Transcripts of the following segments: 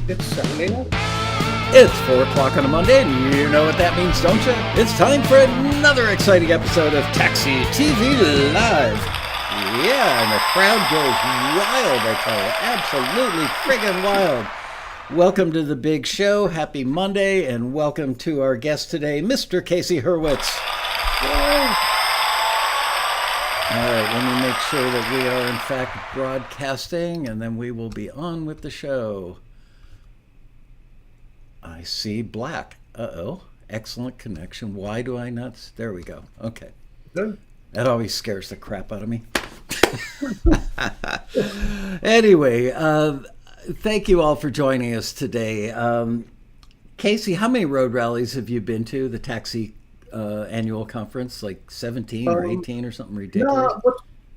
It's Saturday night. It's 4 o'clock on a Monday, and you know what that means, don't you? It's time for another exciting episode of TAXITV Live. Yeah, and the crowd goes wild, I tell you. Absolutely friggin' wild. Welcome to the big show. Happy Monday, and welcome to our guest today, Mr. Casey Hurowitz. Yay. All right, let me make sure that we are in fact broadcasting, and then we will be on with the show. I see black. Uh-oh. Excellent connection. Why do I not? There we go. Okay. Good. That always scares the crap out of me. Anyway, thank you all for joining us today. Casey, how many road rallies have you been to? The Taxi annual conference, like 17 or 18 or something ridiculous?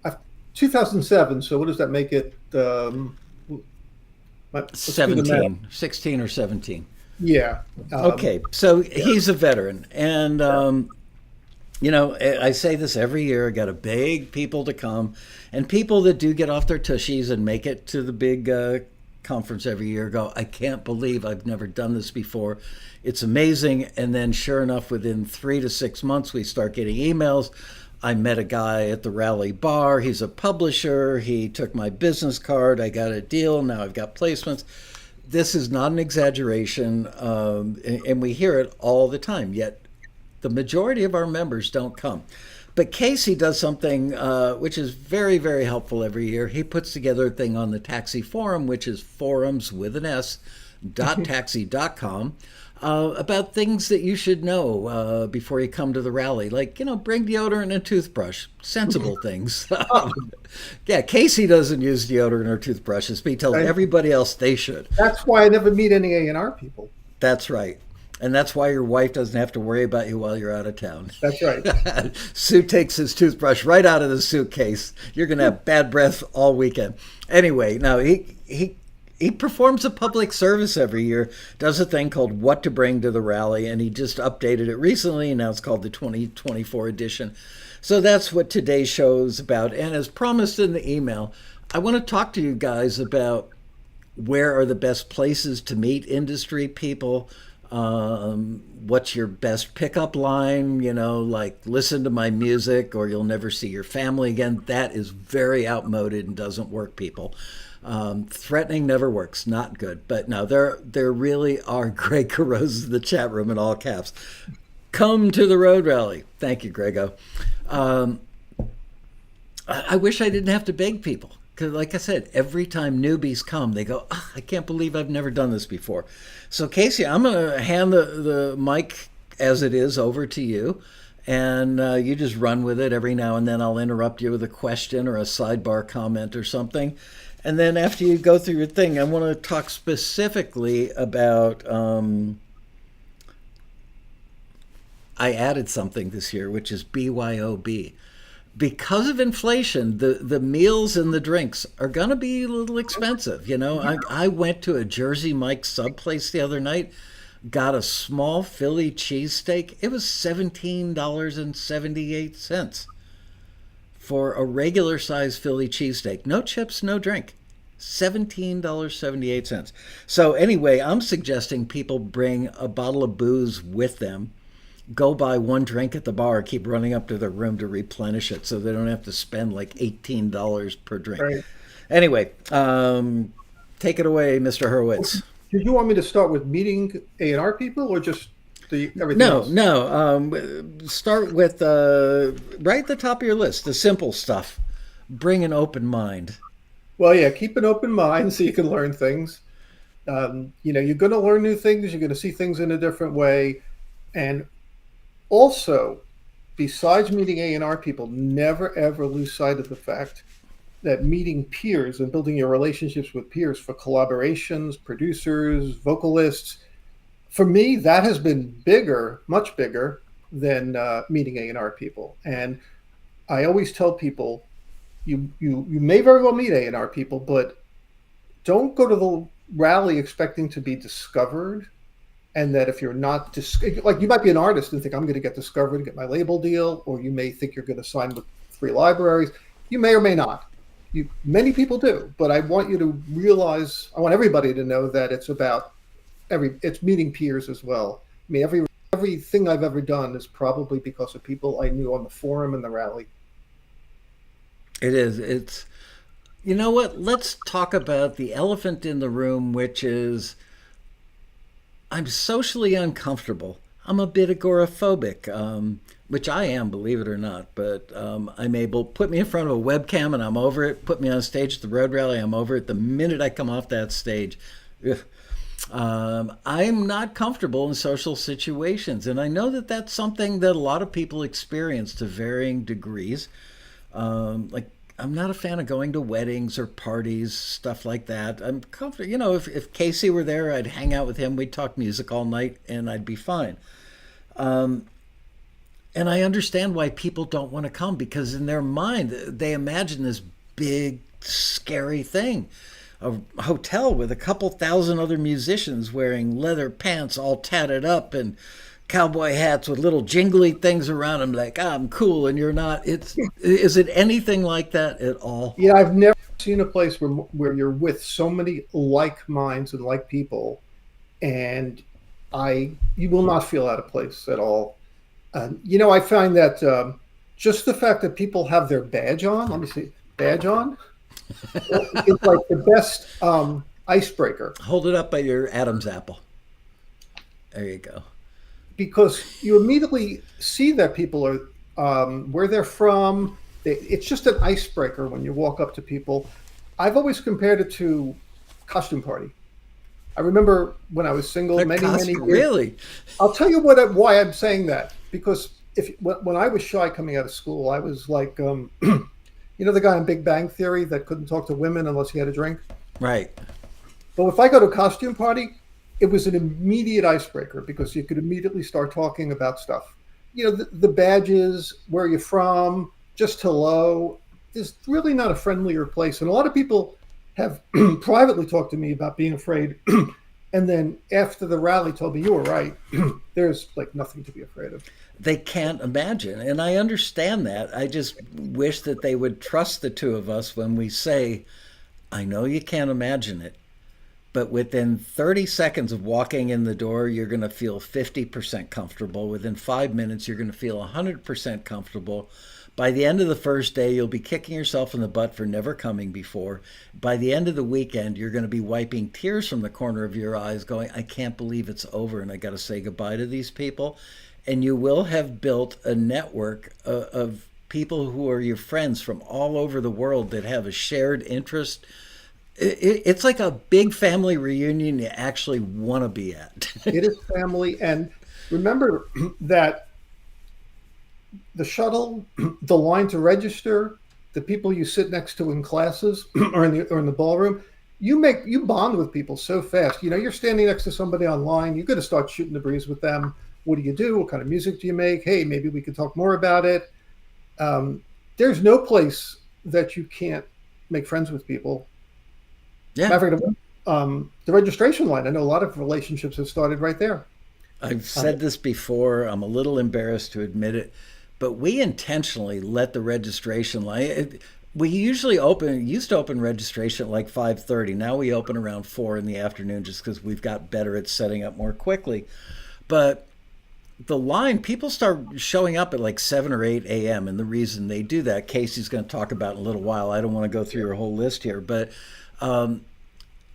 No, 2007, so what does that make it? 17, 16 or 17. Yeah. Okay, so he's a veteran, and you know, I say this every year. I got to beg people to come, and people that do get off their tushies and make it to the big conference every year go, I can't believe I've never done this before. It's amazing. And then sure enough, within 3 to 6 months, we start getting emails. I met a guy at the rally bar. He's a publisher. He took my business card. I got a deal. Now I've got placements. This is not an exaggeration, and we hear it all the time, yet the majority of our members don't come. But Casey does something which is very, very helpful every year. He puts together a thing on the Taxi Forum, which is forums with an S, .taxi.com, about things that you should know before you come to the rally. Like, you know, bring deodorant and a toothbrush. Sensible things. Yeah, Casey doesn't use deodorant or toothbrushes, but he tells everybody else they should. That's why I never meet any A&R people. That's right. And that's why your wife doesn't have to worry about you while you're out of town. That's right. Sue takes his toothbrush right out of the suitcase. You're going to have bad breath all weekend. Anyway, now he performs a public service every year, does a thing called What to Bring to the Rally, and he just updated it recently, and now it's called the 2024 edition. So that's what today's show is about. And as promised in the email, I want to talk to you guys about where are the best places to meet industry people. What's your best pickup line? You know, like, listen to my music or you'll never see your family again. That is very outmoded and doesn't work, people. Threatening never works. Not good. But no, there really are Greg Carrozes in the chat room in all caps. Come to the road rally. Thank you, Grego. I wish I didn't have to beg people. Because like I said, every time newbies come, they go, oh, I can't believe I've never done this before. So Casey, I'm going to hand the mic as it is over to you. And you just run with it. Every now and then I'll interrupt you with a question or a sidebar comment or something. And then after you go through your thing, I want to talk specifically about, I added something this year, which is BYOB. Because of inflation, the meals and the drinks are going to be a little expensive. You know, I went to a Jersey Mike's sub place the other night, got a small Philly cheesesteak. It was $17.78 for a regular size Philly cheesesteak. No chips, no drink. $17.78. So anyway, I'm suggesting people bring a bottle of booze with them. Go buy one drink at the bar, keep running up to their room to replenish it so they don't have to spend like $18 per drink. Right. Anyway, take it away, Mr. Hurowitz. Did you want me to start with meeting A&R people or just everything else? No. Start with right at the top of your list, the simple stuff. Bring an open mind. Well, yeah, keep an open mind so you can learn things. You know, you're going to learn new things. You're going to see things in a different way. And also, besides meeting A&R people, never, ever lose sight of the fact that meeting peers and building your relationships with peers for collaborations, producers, vocalists, for me, that has been bigger, much bigger than meeting A&R people. And I always tell people, you may very well meet A&R people, but don't go to the rally expecting to be discovered. And that if you're not, like, you might be an artist and think, I'm going to get discovered and get my label deal, or you may think you're going to sign with 3 libraries. You may or may not. Many people do, but I want you to realize, I want everybody to know that it's about it's meeting peers as well. I mean, everything I've ever done is probably because of people I knew on the forum and the rally. It is. It's, you know what? Let's talk about the elephant in the room, which is I'm socially uncomfortable. I'm a bit agoraphobic, which I am, believe it or not. But I'm able, put me in front of a webcam and I'm over it. Put me on stage at the road rally, I'm over it. The minute I come off that stage, ugh. I'm not comfortable in social situations. And I know that that's something that a lot of people experience to varying degrees. Like, I'm not a fan of going to weddings or parties, stuff like that. I'm comfortable. You know, if Casey were there, I'd hang out with him. We'd talk music all night and I'd be fine. And I understand why people don't want to come because in their mind, they imagine this big, scary thing. A hotel with a couple thousand other musicians wearing leather pants all tatted up and cowboy hats with little jingly things around them like, I'm cool and you're not. Is it anything like that at all? Yeah, I've never seen a place where you're with so many like minds and like people, and you will not feel out of place at all. I find that just the fact that people have their badge on, let me see, badge on, it's like the best icebreaker. Hold it up by your Adam's apple. There you go. Because you immediately see that people are where they're from. It's just an icebreaker when you walk up to people. I've always compared it to costume party. I remember when I was single, many years. Really? I'll tell you why I'm saying that. Because when I was shy coming out of school, I was like, the guy in Big Bang Theory that couldn't talk to women unless he had a drink. Right. But if I go to a costume party, it was an immediate icebreaker because you could immediately start talking about stuff. The badges, where you're from, just hello. Is really not a friendlier place. And a lot of people have privately talked to me about being afraid. And then after the rally told me, you were right. There's like nothing to be afraid of. They can't imagine. And I understand that. I just wish that they would trust the two of us when we say, I know you can't imagine it, but within 30 seconds of walking in the door, you're going to feel 50% comfortable. Within 5 minutes, you're going to feel 100% comfortable. By the end of the first day, you'll be kicking yourself in the butt for never coming before. By the end of the weekend, you're going to be wiping tears from the corner of your eyes going, I can't believe it's over and I got to say goodbye to these people. And you will have built a network of people who are your friends from all over the world that have a shared interest. It's like a big family reunion you actually want to be at. It is family. And remember that the shuttle, the line to register, the people you sit next to in classes or in the ballroom, you bond with people so fast. You're standing next to somebody online, you're going to start shooting the breeze with them. What do you do? What kind of music do you make? Hey, maybe we could talk more about it. There's no place that you can't make friends with people. Yeah. Matter of fact, the registration line, I know a lot of relationships have started right there. I've said this before. I'm a little embarrassed to admit it, but we intentionally let the registration line. We used to open registration at like 5:30. Now we open around 4 in the afternoon just because we've got better at setting up more quickly. But the line, people start showing up at like 7 or 8 a.m. And the reason they do that, Casey's going to talk about in a little while. I don't want to go through your whole list here, but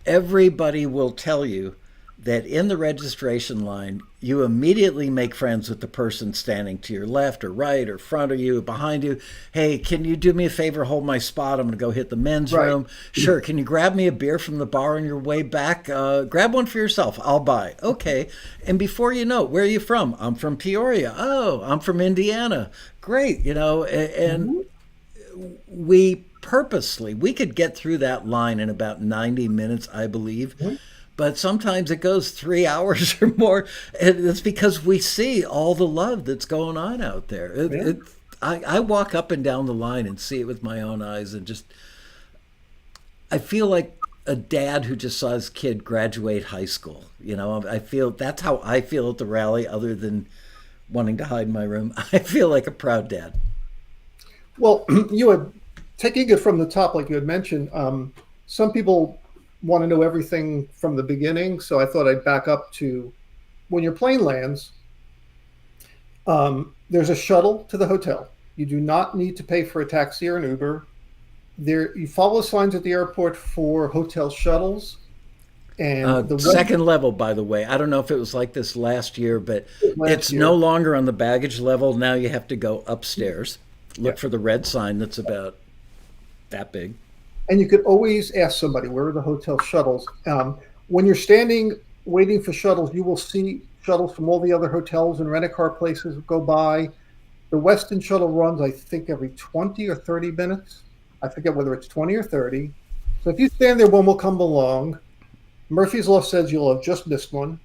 everybody will tell you that in the registration line, you immediately make friends with the person standing to your left or right or front of you, behind you. Hey, can you do me a favor? Hold my spot. I'm going to go hit the men's room. Sure. Can you grab me a beer from the bar on your way back? Grab one for yourself. I'll buy. Okay. And before you know it, where are you from? I'm from Peoria. Oh, I'm from Indiana. Great. And we could get through that line in about 90 minutes, I believe. But sometimes it goes 3 hours or more. And it's because we see all the love that's going on out there. I walk up and down the line and see it with my own eyes and I feel like a dad who just saw his kid graduate high school. That's how I feel at the rally, other than wanting to hide in my room. I feel like a proud dad. Well, you had taking it from the top, like you had mentioned, some people want to know everything from the beginning. So I thought I'd back up to when your plane lands, there's a shuttle to the hotel. You do not need to pay for a taxi or an Uber. There, you follow signs at the airport for hotel shuttles, and the Second level, by the way. I don't know if it was like this last year, but last it's no year, longer on the baggage level. Now you have to go upstairs, yeah. look for the red sign that's about that big. And you could always ask somebody, where are the hotel shuttles? When you're standing waiting for shuttles, you will see shuttles from all the other hotels and rent-a-car places go by. The Westin shuttle runs, I think, every 20 or 30 minutes. I forget whether it's 20 or 30. So if you stand there, one will come along. Murphy's Law says you'll have just missed one.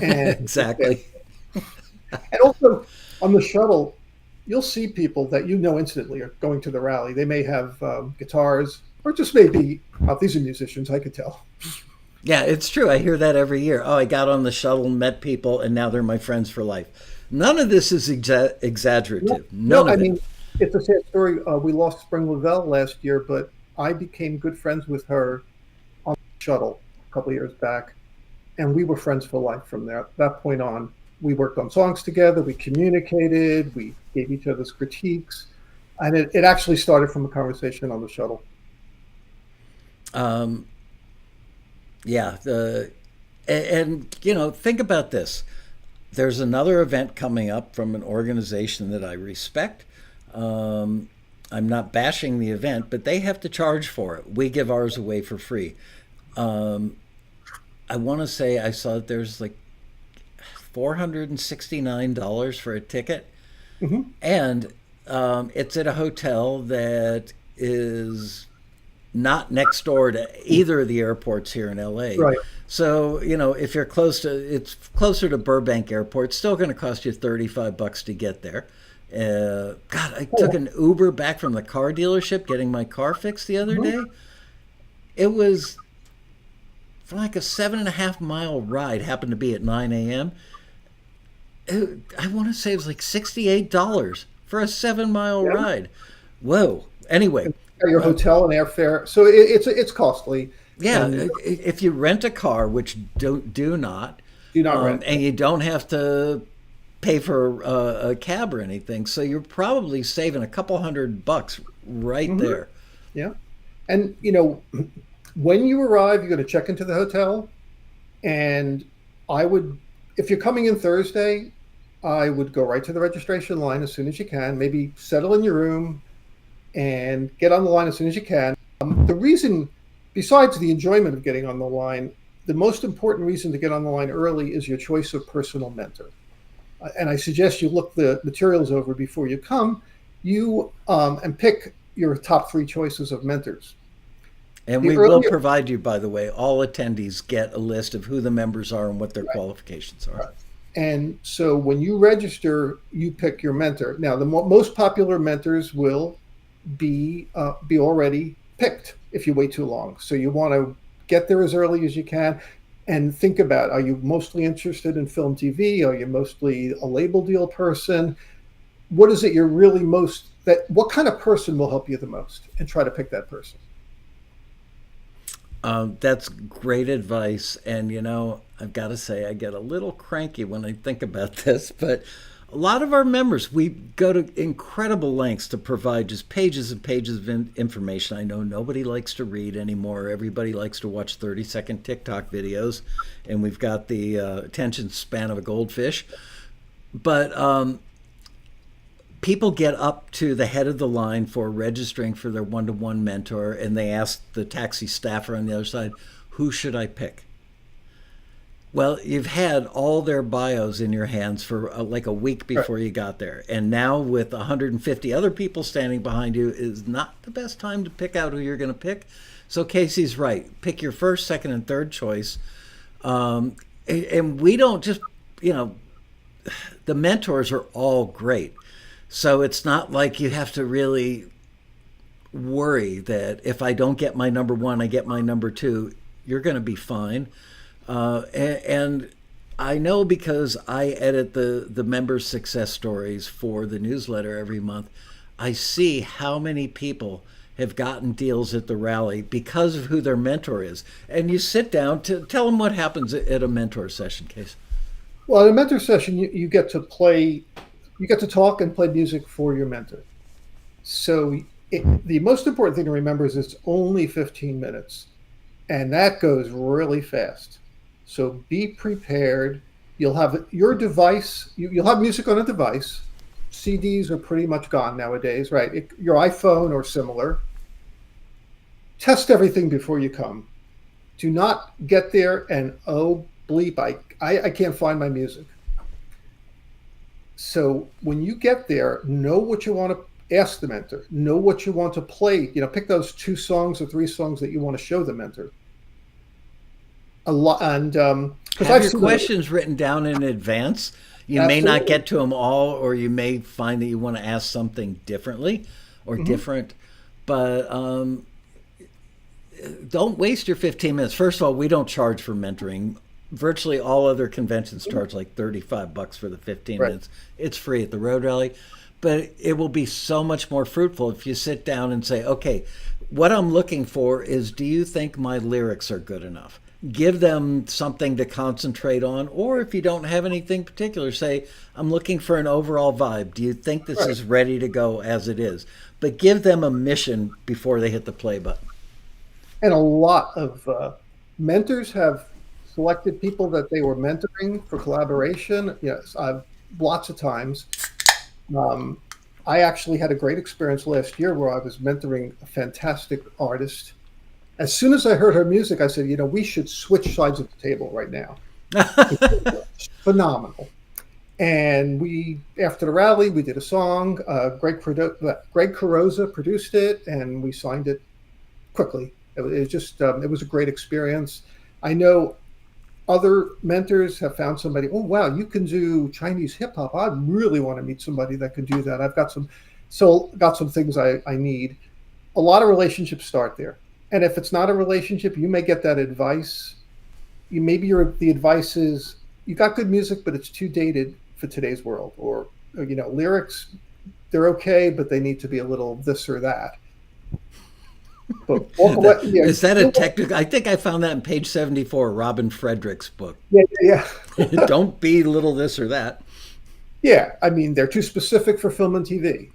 And Exactly. and also on the shuttle, you'll see people that you know instantly are going to the rally. They may have guitars, or just maybe, oh, these are musicians, I could tell. Yeah, it's true. I hear that every year. Oh, I got on the shuttle, met people, and now they're my friends for life. None of this is exaggerative. No, None I of it. mean, it's a sad story. We lost Spring Lavelle last year, but I became good friends with her on the shuttle a couple of years back, and we were friends for life from there. At that point on, we worked on songs together, we communicated, we gave each other's critiques, and it actually started from a conversation on the shuttle. Um, yeah. And, think about this. There's another event coming up from an organization that I respect. I'm not bashing the event, but they have to charge for it. We give ours away for free. Um, I want to say I saw that there's like $469 for a ticket, Hmm. and it's at a hotel that is not next door to either of the airports here in LA. Right. So, if you're it's closer to Burbank Airport, it's still going to cost you $35 to get there. God, I took an Uber back from the car dealership getting my car fixed the other day. It was for like a 7.5 mile ride, happened to be at 9 a.m. I want to say it was like $68 for a 7 mile Yeah. ride. Whoa. Anyway, Your hotel and airfare, so it's costly. yeah, And if you rent a car, which do not, do not rent. and you don't have to pay for a cab or anything, so you're probably saving a couple $100 right Mhm. there. Yeah. And when you arrive, you're going to check into the hotel. And I would, if you're coming in Thursday, I would go right to the registration line as soon as you can. Maybe settle in your room and get on the line as soon as you can. The reason, besides the enjoyment of getting on the line, the most important reason to get on the line early is your choice of personal mentor. And I suggest you look the materials over before you come. You and pick your top three choices of mentors. And The we will earlier, provide you, by the way, all attendees get a list of who the members are and what their right, qualifications are. right. And so when you register, you pick your mentor. Now, the most popular mentors will be already picked if you wait too long. So you want to get there as early as you can and think about, are you mostly interested in film TV? Are you mostly a label deal person? What is it you're really what kind of person will help you the most? And try to pick that person. That's great advice. And, I've got to say, I get a little cranky when I think about this, but a lot of our members, we go to incredible lengths to provide just pages and pages of information. I know nobody likes to read anymore. Everybody likes to watch 30-second TikTok videos, and we've got the attention span of a goldfish. But people get up to the head of the line for registering for their one-to-one mentor, and they ask the taxi staffer on the other side, who should I pick? Well, you've had all their bios in your hands for like a week before you got there. And now with 150 other people standing behind you is not the best time to pick out who you're going to pick. So Casey's right. Pick your first, second, and third choice. And we don't just, the mentors are all great. So it's not like you have to really worry that if I don't get my number one, I get my number two. You're going to be fine. And I know because I edit the members' success stories for the newsletter every month, I see how many people have gotten deals at the rally because of who their mentor is. And you sit down to tell them what happens at a mentor session, Case. Well, in a mentor session, you get to play, you get to talk and play music for your mentor. So the most important thing to remember is it's only 15 minutes, and that goes really fast. So be prepared. You'll have your device, you'll have music on a device. CDs are pretty much gone nowadays, right? Your iPhone or similar. Test everything before you come. Do not get there and, oh, bleep, I can't find my music. So when you get there, know what you want to ask the mentor, know what you want to play, pick those 2 songs or 3 songs that you want to show the mentor. A lot, and because have your questions written down in advance. You may not get to them all, or you may find that you want to ask something differently or different. But don't waste your 15 minutes. First of all, we don't charge for mentoring. Virtually all other conventions charge like $35 for the 15 minutes. It's free at the Road Rally. But it will be so much more fruitful if you sit down and say, okay, what I'm looking for is, do you think my lyrics are good enough? Give them something to concentrate on, or if you don't have anything particular, say, I'm looking for an overall vibe. Do you think this is ready to go as it is? But give them a mission before they hit the play button. And a lot of mentors have selected people that they were mentoring for collaboration. Yes, lots of times. I actually had a great experience last year where I was mentoring a fantastic artist. As soon as I heard her music, I said, we should switch sides of the table right now. Phenomenal. And after the rally, we did a song. Greg Carozza produced it, and we signed it quickly. It was a great experience. I know other mentors have found somebody, oh, wow, you can do Chinese hip hop. I really want to meet somebody that can do that. I've got some things I need. A lot of relationships start there. And if it's not a relationship, you may get that advice. The advice is, you got good music, but it's too dated for today's world. Or lyrics, they're okay, but they need to be a little this or that. But is that a technical? I think I found that in page 74, Robin Frederick's book. Yeah. Don't be little this or that. Yeah, I mean, they're too specific for film and TV.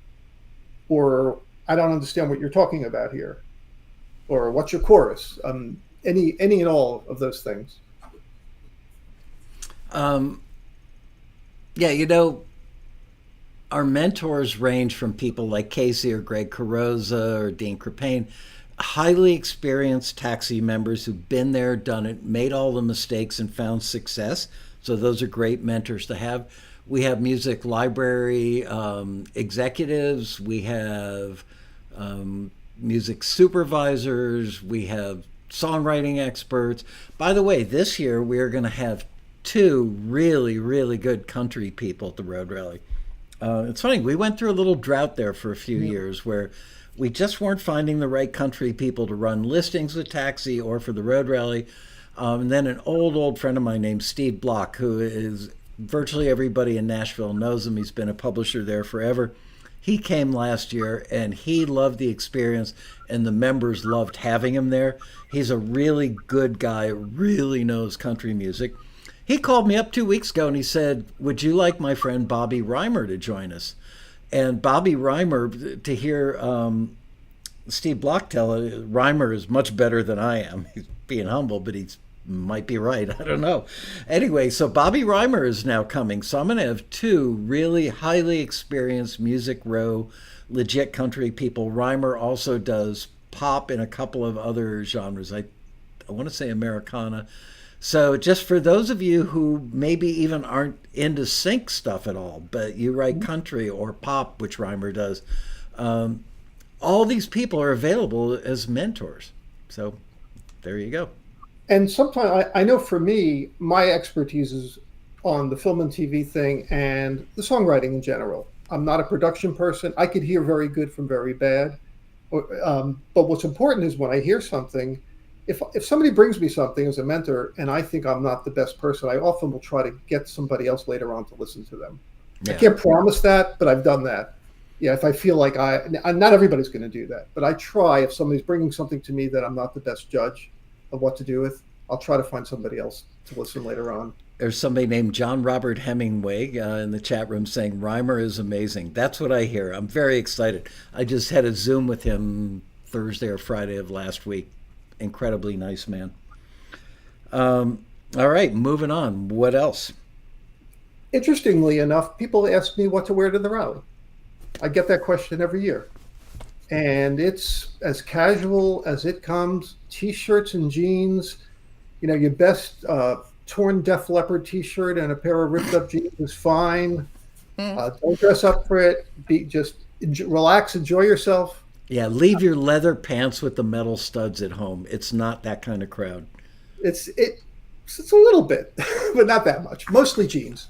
Or I don't understand what you're talking about here. Or what's your chorus? Any and all of those things. Our mentors range from people like Casey or Greg Carozza or Dean Crepane, highly experienced taxi members who've been there, done it, made all the mistakes, and found success. So those are great mentors to have. We have music library executives. We have music supervisors. We have songwriting experts. By the way, this year we are going to have 2 really, really good country people at the Road Rally. It's funny, we went through a little drought there for a few years where we just weren't finding the right country people to run listings with Taxi or for the Road Rally. And then an old friend of mine named Steve Block, who is virtually everybody in Nashville knows him. He's been a publisher there forever. He came last year and he loved the experience, and the members loved having him there. He's a really good guy, really knows country music. He called me up 2 weeks ago and he said, would you like my friend Bobby Reimer to join us? And Bobby Reimer, to hear Steve Block tell it, Reimer is much better than I am. He's being humble, but he's might be right. I don't know. Anyway, so Bobby Reimer is now coming. So I'm going to have 2 really highly experienced Music Row, legit country people. Reimer also does pop in a couple of other genres. I want to say Americana. So just for those of you who maybe even aren't into sync stuff at all, but you write country or pop, which Reimer does, all these people are available as mentors. So there you go. And sometimes I know for me, my expertise is on the film and TV thing and the songwriting in general. I'm not a production person. I could hear very good from very bad. But what's important is when I hear something, if somebody brings me something as a mentor and I think I'm not the best person, I often will try to get somebody else later on to listen to them. Yeah. I can't promise that, but I've done that. Yeah, if I feel like not everybody's going to do that, but I try. If somebody's bringing something to me that I'm not the best judge of what to do with, I'll try to find somebody else to listen later on. There's somebody named John Robert Hemingway in the chat room saying Reimer is amazing. That's what I hear. I'm very excited. I just had a Zoom with him Thursday or Friday of last week. Incredibly nice man. All right, moving on. What else? Interestingly enough, people ask me what to wear to the rally. I get that question every year. And it's as casual as it comes. T-shirts and jeans. Your best torn Def Leppard T-shirt and a pair of ripped up jeans is fine. Don't dress up for it. Relax, enjoy yourself. Yeah, leave your leather pants with the metal studs at home. It's not that kind of crowd. It's a little bit, but not that much. Mostly jeans.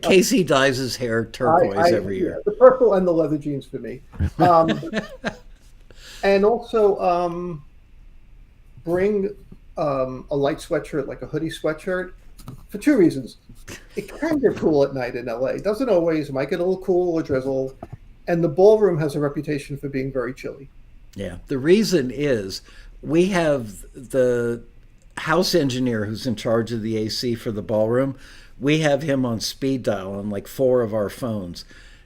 Casey dyes his hair turquoise every year. Yeah, the purple and the leather jeans for me. And also bring a light sweatshirt, like a hoodie sweatshirt, for two reasons. It can get cool at night in LA. It doesn't always. It might get a little cool or drizzle. And the ballroom has a reputation for being very chilly. Yeah. The reason is we have the house engineer who's in charge of the AC for the ballroom. We have him on speed dial on like 4 of our phones.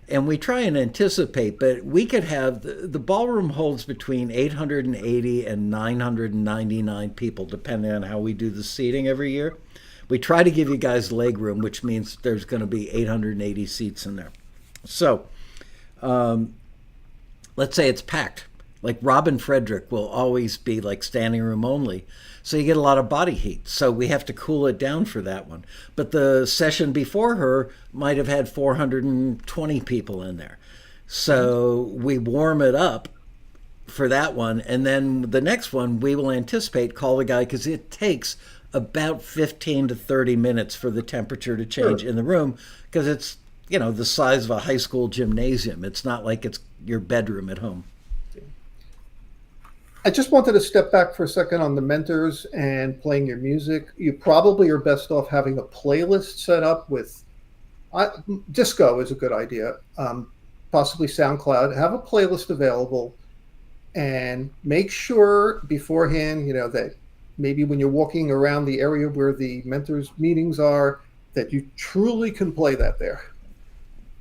And we try and anticipate, but we could have the ballroom holds between 880 and 999 people, depending on how we do the seating every year. We try to give you guys leg room, which means there's going to be 880 seats in there. So let's say it's packed. Like Robin Frederick will always be like standing room only. So you get a lot of body heat. So we have to cool it down for that one. But the session before her might have had 420 people in there. So we warm it up for that one. And then the next one, we will anticipate, call the guy, because it takes about 15 to 30 minutes for the temperature to change in the room, because it's, the size of a high school gymnasium. It's not like it's your bedroom at home. I just wanted to step back for a second on the mentors and playing your music. You probably are best off having a playlist set up with disco is a good idea. Possibly SoundCloud. Have a playlist available and make sure beforehand, that maybe when you're walking around the area where the mentors meetings are, that you truly can play that there.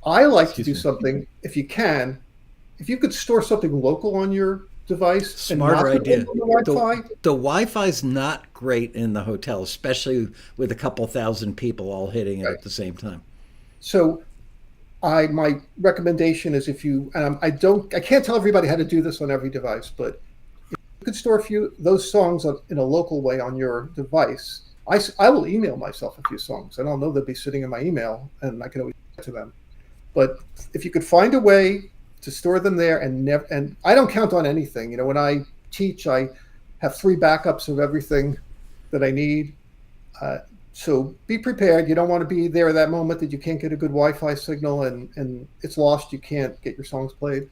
I like to do something, if you could store something local on your device. Smarter idea. The Wi-Fi's not great in the hotel, especially with a couple thousand people all hitting it at the same time. So my recommendation is I can't tell everybody how to do this on every device, but if you could store those songs in a local way on your device, I will email myself a few songs, and I'll know they'll be sitting in my email, and I can always get to them. But if you could find a way to store them there, and I don't count on anything. When I teach, I have 3 backups of everything that I need. So be prepared. You don't want to be there at that moment that you can't get a good Wi-Fi signal and it's lost. You can't get your songs played.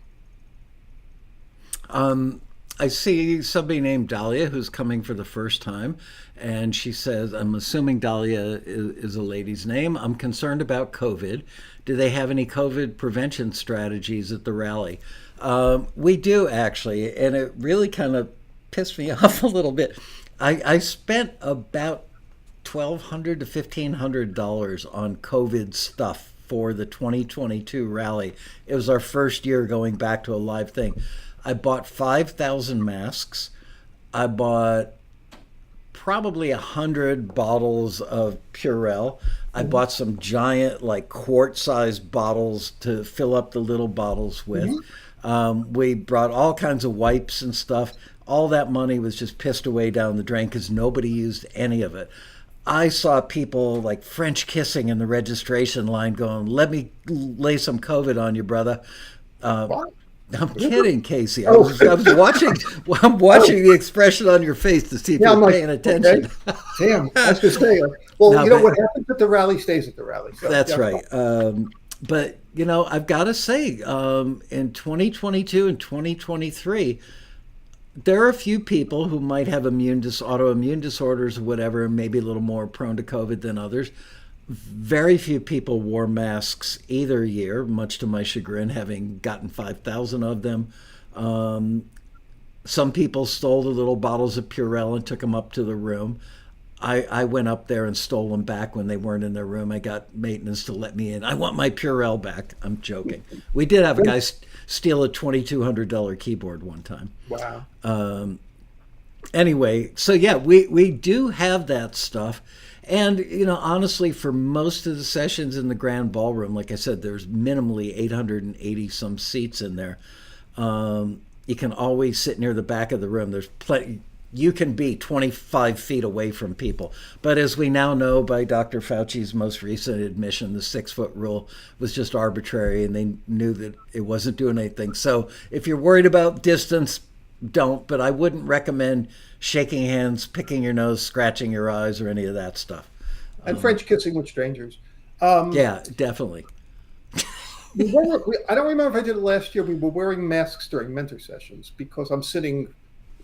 I see somebody named Dahlia who's coming for the first time, and she says, I'm assuming Dahlia is a lady's name. I'm concerned about COVID. Do they have any COVID prevention strategies at the rally? We do, actually, and it really kind of pissed me off a little bit. I spent about $1,200 to $1,500 on COVID stuff for the 2022 rally. It was our first year going back to a live thing. I bought 5,000 masks. I bought probably 100 bottles of Purell. I bought some giant, like quart-sized bottles to fill up the little bottles with. We brought all kinds of wipes and stuff. All that money was just pissed away down the drain because nobody used any of it. I saw people like French kissing in the registration line going, let me lay some COVID on you, brother. I'm kidding, Casey. I was watching. I'm watching the expression on your face to see if you're paying attention. Okay. Damn, I was going to say. Well, what happens at the rally stays at the rally. So, that's right. But I've got to say, in 2022 and 2023, there are a few people who might have autoimmune disorders or whatever, and maybe a little more prone to COVID than others. Very few people wore masks either year, much to my chagrin, having gotten 5,000 of them. Um, some people stole the little bottles of Purell and took them up to the room. I went up there and stole them back when they weren't in their room. I got maintenance to let me in. I want my Purell back. I'm joking. We did have a guy steal a $2,200 keyboard one time. Wow. Anyway, so yeah, we do have that stuff. And, honestly, for most of the sessions in the grand ballroom, like I said, there's minimally 880 some seats in there. You can always sit near the back of the room. There's plenty. You can be 25 feet away from people. But as we now know by Dr. Fauci's most recent admission, the 6-foot rule was just arbitrary, and they knew that it wasn't doing anything. So if you're worried about distance, don't. But I wouldn't recommend shaking hands, picking your nose, scratching your eyes, or any of that stuff. And French kissing with strangers. Yeah, definitely. I don't remember if I did it last year. We were wearing masks during mentor sessions because I'm sitting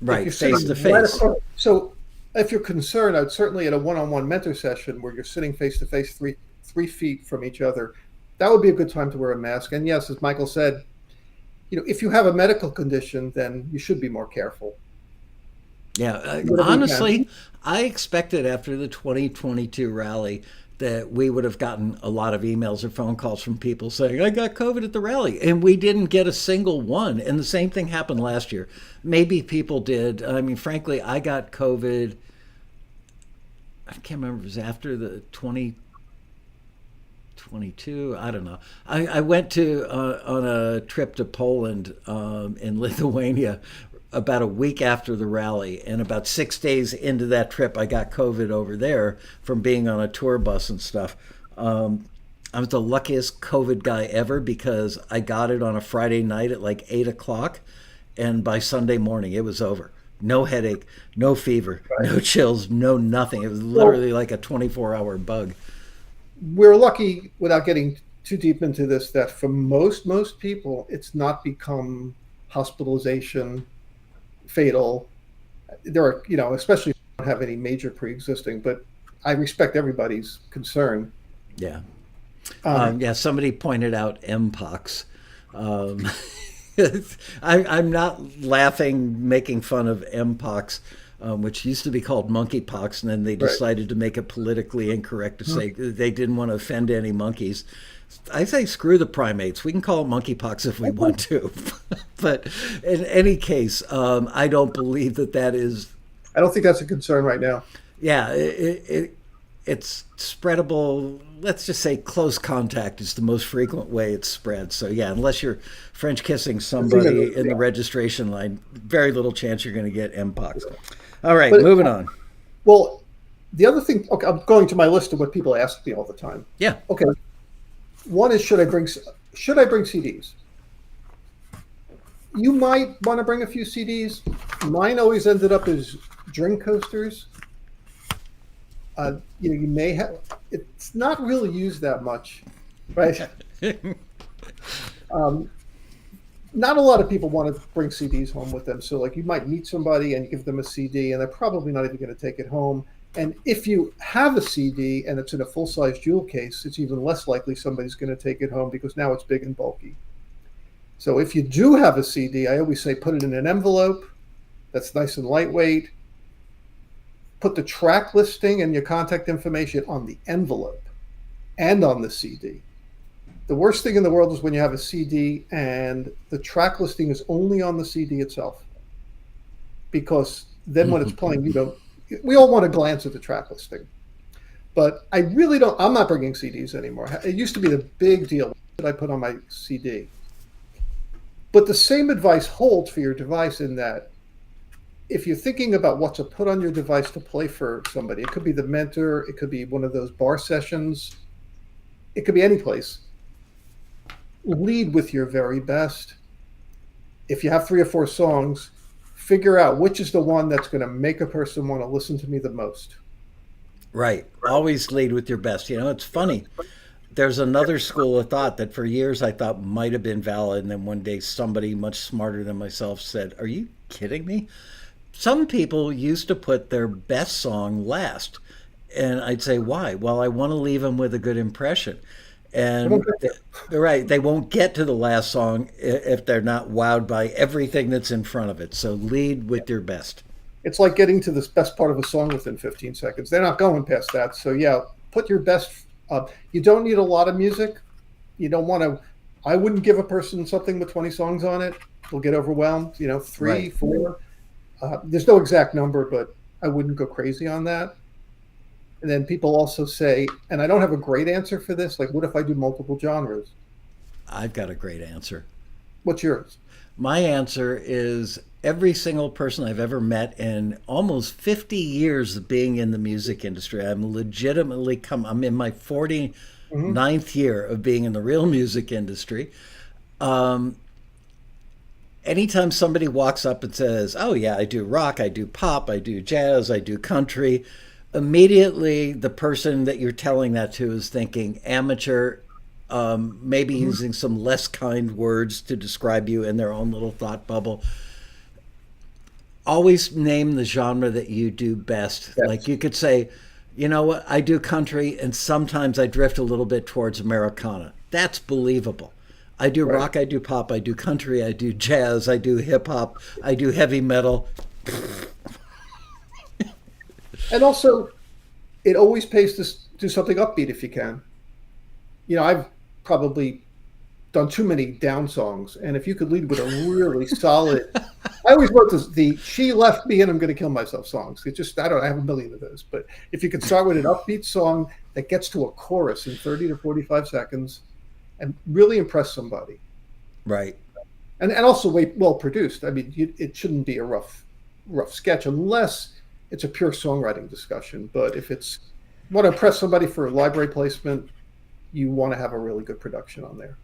right face to face. So if you're concerned, I'd certainly at a one-on-one mentor session where you're sitting face to face, three feet from each other, that would be a good time to wear a mask. And yes, as Michael said, if you have a medical condition, then you should be more careful. Yeah, honestly, I expected after the 2022 rally that we would have gotten a lot of emails or phone calls from people saying, I got COVID at the rally. And we didn't get a single one. And the same thing happened last year. Maybe people did. I mean, frankly, I got COVID. I can't remember if it was after the 2022. I don't know. I went on a trip to Poland in Lithuania about a week after the rally, and about 6 days into that trip, I got COVID over there from being on a tour bus and stuff. I was the luckiest COVID guy ever because I got it on a Friday night at like 8 o'clock, and by Sunday morning, it was over. No headache, no fever, no chills, no nothing. It was literally like a 24-hour bug. We're lucky, without getting too deep into this, that for most people, it's not become hospitalization, fatal. There are, especially if you don't have any major pre-existing, but I respect everybody's concern. Yeah. Yeah, somebody pointed out Mpox. I'm not laughing, making fun of Mpox, which used to be called monkeypox, and then they decided to make it politically incorrect to say they didn't want to offend any monkeys. I say screw the primates. We can call it monkeypox if we want to. But in any case, I don't believe that is... I don't think that's a concern right now. Yeah, it's spreadable. Let's just say close contact is the most frequent way it's spread. So yeah, unless you're French kissing somebody in the registration line, very little chance you're going to get Mpox. All right, moving on. Well, the other thing, okay, I'm going to my list of what people ask me all the time. Yeah. Okay. One is, should I bring CDs? You might want to bring a few CDs. Mine always ended up as drink coasters. You may have. It's not really used that much, right? Not a lot of people want to bring CDs home with them. So, like, you might meet somebody and you give them a CD, and they're probably not even going to take it home. And if you have a CD and it's in a full-size jewel case, it's even less likely somebody's going to take it home because now it's big and bulky. So if you do have a CD, I always say put it in an envelope that's nice and lightweight. Put the track listing and your contact information on the envelope and on the CD. The worst thing in the world is when you have a CD and the track listing is only on the CD itself. Because then when it's playing, we all want to glance at the track listing. But I really don't, I'm not bringing CDs anymore. It used to be the big deal that I put on my CD. But the same advice holds for your device in that if you're thinking about what to put on your device to play for somebody, it could be the mentor, it could be one of those bar sessions, it could be any place. Lead with your very best. If you have 3 or 4 songs, figure out which is the one that's going to make a person want to listen to me the most. Right. Always lead with your best. It's funny. There's another school of thought that for years I thought might have been valid. And then one day somebody much smarter than myself said, are you kidding me? Some people used to put their best song last. And I'd say, why? Well, I want to leave them with a good impression. They won't And get they're right, they won't get to the last song if they're not wowed by everything that's in front of it. So lead there. with your best. It's like getting to the best part of a song within 15 seconds. They're not going past that. So yeah, put your best up. You don't need a lot of music. You don't want to. I wouldn't give a person something with 20 songs on it. They'll get overwhelmed. You know, three, Right. four. There's no exact number, but I wouldn't go crazy on that. And then people also say, and I don't have a great answer for this. Like, what if I do multiple genres? I've got a great answer. What's yours? My answer is every single person I've ever met in almost 50 years of being in the music industry. I'm in my Hmm. 49th year of being in the real music industry. Um, Anytime somebody walks up and says, "Oh, yeah, I do rock, I do pop, I do jazz, I do country," immediately the person that you're telling that to is thinking amateur, maybe Hmm. using some less kind words to describe you in their own little thought bubble. Always name the genre that you do best. Like Yes. you could say, you know what, I do country and sometimes I drift a little bit towards Americana. That's believable. I do Right. rock, I do pop, I do country, I do jazz, I do hip hop, I do heavy metal. And also, it always pays to do something upbeat if you can. You know, I've probably done too many down songs, and if you could lead with a really solid, I always wrote this, the "She Left Me and I'm Going to Kill Myself" songs. It just, I don't, I have a million of those, but if you could start with an upbeat song that gets to a chorus in 30 to 45 seconds and really impress somebody, Right. and also well produced. I mean, it shouldn't be a rough sketch unless it's a pure songwriting discussion. But if it's want to impress somebody for a library placement, you want to have a really good production on there.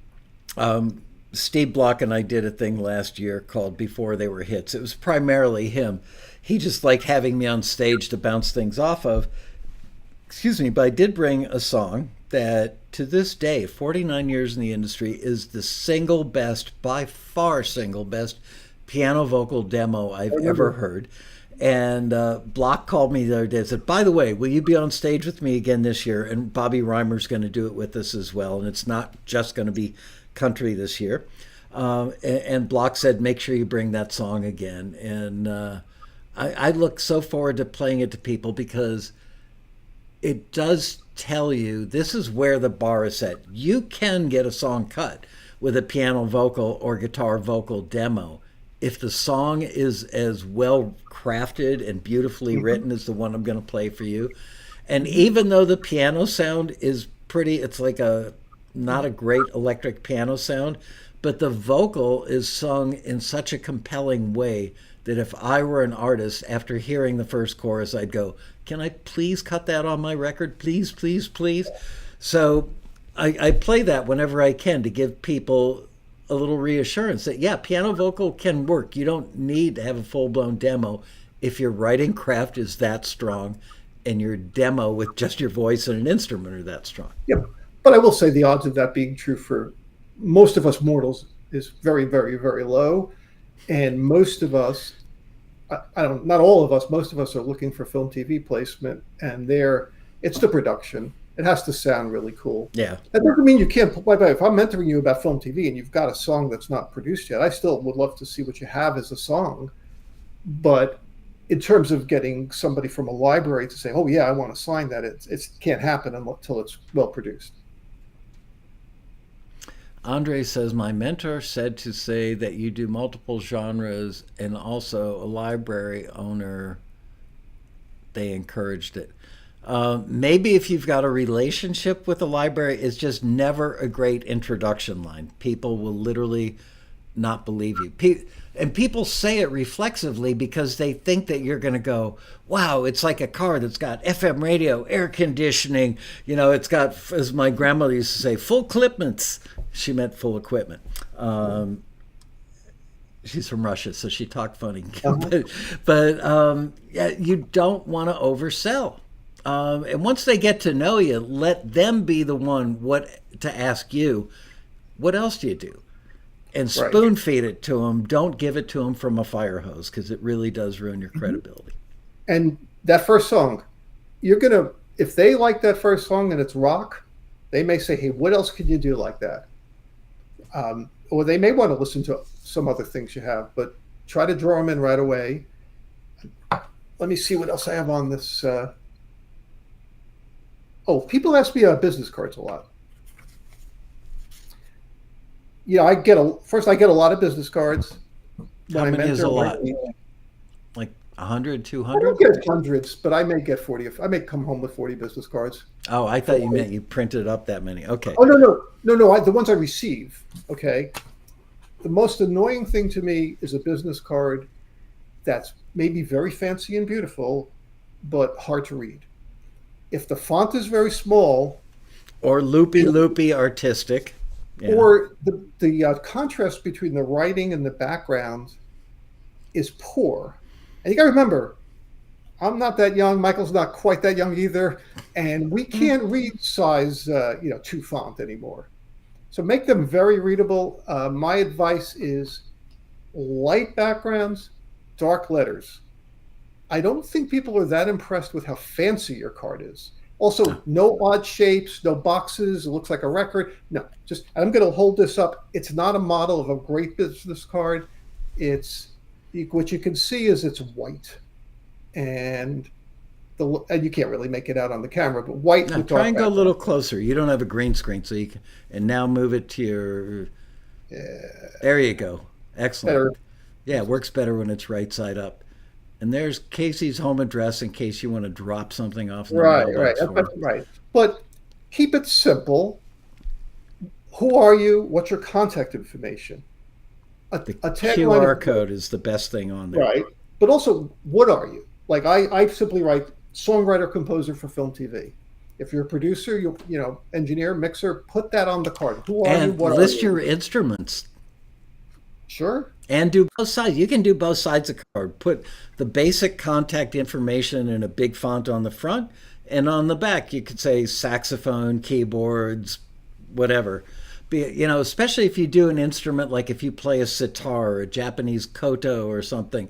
Steve Block and I did a thing last year called Before They Were Hits. It was primarily him. He just liked having me on stage to bounce things off of. Excuse me, but I did bring a song that to this day, 49 years in the industry, is the single best, by far single best piano vocal demo I I've ever remember. heard. And Block called me the other day and said, "By the way, will you be on stage with me again this year?" And Bobby Reimer's going to do it with us as well. And it's not just going to be country this year. And Block said, "Make sure you bring that song again." And I look so forward to playing it to people because it does tell you this is where the bar is set. You can get a song cut with a piano vocal or guitar vocal demo if the song is as well crafted and beautifully Mhm. written as the one I'm going to play for you. And even though the piano sound is pretty, it's like a not a great electric piano sound, but the vocal is sung in such a compelling way that if I were an artist, after hearing the first chorus, I'd go, "Can I please cut that on my record? Please, please, please." So I play that whenever I can to give people a little reassurance that, yeah, piano vocal can work. You don't need to have a full blown demo if your writing craft is that strong and your demo with just your voice and an instrument are that strong. Yeah, but I will say the odds of that being true for most of us mortals is very, very, very low. And most of us, I don't, not all of us, most of us are looking for film TV placement, and there, it's the production. It has to sound really cool. Yeah. That doesn't mean you can't. By the way, if I'm mentoring you about film TV and you've got a song that's not produced yet, I still would love to see what you have as a song. But in terms of getting somebody from a library to say, "Oh yeah, I want to sign that," it can't happen until it's well produced. Andre says, "My mentor said to say that you do multiple genres and also a library owner, they encouraged it." Maybe if you've got a relationship with the library, it's just never a great introduction line. People will literally not believe you. And people say it reflexively because they think that you're going to go, "Wow, it's like a car that's got FM radio, air conditioning. You know, it's got," as my grandmother used to say, "full clipments." She meant full equipment. She's from Russia, so she talked funny. Uh-huh. But yeah, you don't want to oversell. And once they get to know you, let them be the one what to ask you. What else do you do? And Right. spoon feed it to them. Don't give it to them from a fire hose because it really does ruin your Mhm. credibility. And that first song, you're gonna if they like that first song and it's rock, they may say, hey, what else can you do like that? Or they may want to listen to some other things you have, but try to draw them in right away. Let me see what else I have on this. People ask me about business cards a lot. Yeah, I get a lot of business cards. How When I many is a mentor, lot? Like 100, I 200? don't get hundreds, but I may get 40. I may come home with 40 business cards. Oh, I thought you meant you printed up that many. Okay. Oh, no, no, no, no. The ones I receive. Okay. The most annoying thing to me is a business card that's maybe very fancy and beautiful, but hard to read. If the font is very small, Or loopy artistic. Yeah. or the contrast between the writing and the background is poor, and you got to remember, I'm not that young. Michael's not quite that young either, and we can't read size 2 font anymore. So make them very readable. My advice is light backgrounds, dark letters. I don't think people are that impressed with how fancy your card is. Also, no odd shapes, no boxes. It looks like a record. No, I'm going to hold this up. It's not a model of a great business card. What you can see is it's white, and you can't really make it out on the camera, but white Now with try dark and go a background. little closer. You don't have a green screen, so you can. And now move it to your. There you go. Excellent. Better. Yeah, it works better when it's right side up. And there's Casey's home address in case you want to drop something off in the Right, mailbox for him. right. But keep it simple. Who are you? What's your contact information? The A tagline QR code is the best thing on there. right? But also, what are you? Like I simply write songwriter, composer for film, TV. If you're a producer, engineer, mixer, put that on the card. Who are you? And What are list you? your instruments. Sure. And do both sides. You can do both sides of the card. Put the basic contact information in a big font on the front, and on the back you could say saxophone, keyboards, whatever. Especially if you do an instrument, like if you play a sitar or a Japanese koto or something.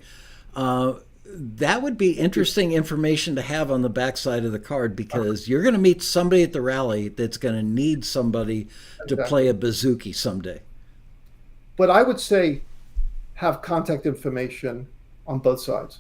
That would be interesting information to have on the backside of the card, because you're going to meet somebody at the rally that's going to need somebody to play a bouzouki someday. But I would say have contact information on both sides,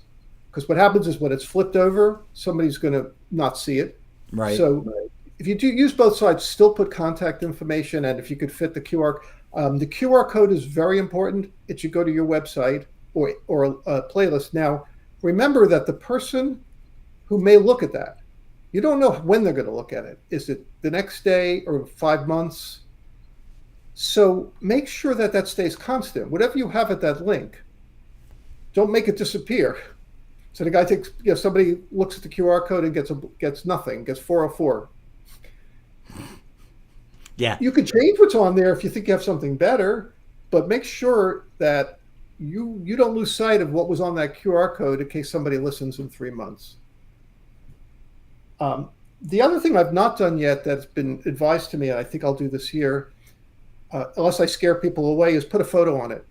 because what happens is when it's flipped over, somebody's going to not see it. Right. So if you do use both sides, still put contact information, and if you could fit the QR code is very important. It should go to your website or a playlist. Now, remember that the person who may look at that, you don't know when they're going to look at it. Is it the next day or 5 months? So make sure that stays constant. Whatever you have at that link, don't make it disappear. So the guy somebody looks at the QR code and gets nothing, gets 404. Yeah. You can change what's on there if you think you have something better, but make sure that you don't lose sight of what was on that QR code in case somebody listens in 3 months. The other thing I've not done yet that's been advised to me, and I think I'll do this year, unless I scare people away, is put a photo on it.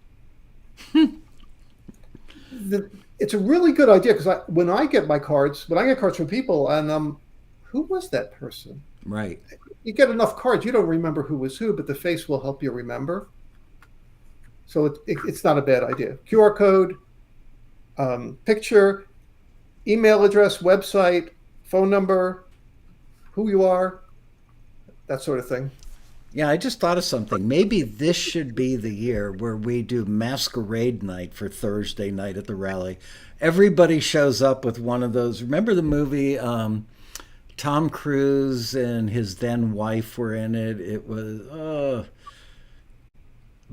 It's a really good idea, because when I get cards from people, and who was that person? Right. You get enough cards, you don't remember who was who, but the face will help you remember. So it's not a bad idea. QR code, picture, email address, website, phone number, who you are, that sort of thing. Yeah, I just thought of something. Maybe this should be the year where we do masquerade night for Thursday night at the rally. Everybody shows up with one of those. Remember the movie Tom Cruise and his then wife were in it? It was a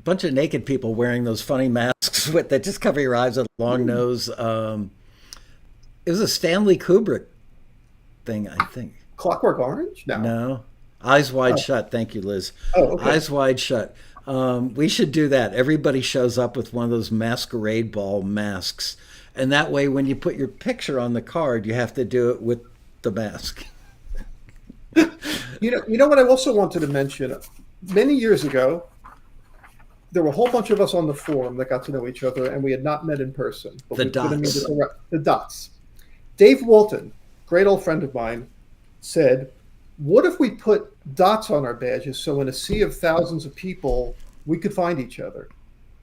bunch of naked people wearing those funny masks that just cover your eyes with a long nose. It was a Stanley Kubrick thing, I think. Clockwork Orange? No. Eyes Wide Shut. Thank you, Liz. Oh, okay. Eyes Wide Shut. We should do that. Everybody shows up with one of those masquerade ball masks. And that way, when you put your picture on the card, you have to do it with the mask. You know what I also wanted to mention? Many years ago, there were a whole bunch of us on the forum that got to know each other, and we had not met in person. But The Dots. The Dots. Dave Walton, great old friend of mine, said, what if we put dots on our badges so in a sea of thousands of people, we could find each other?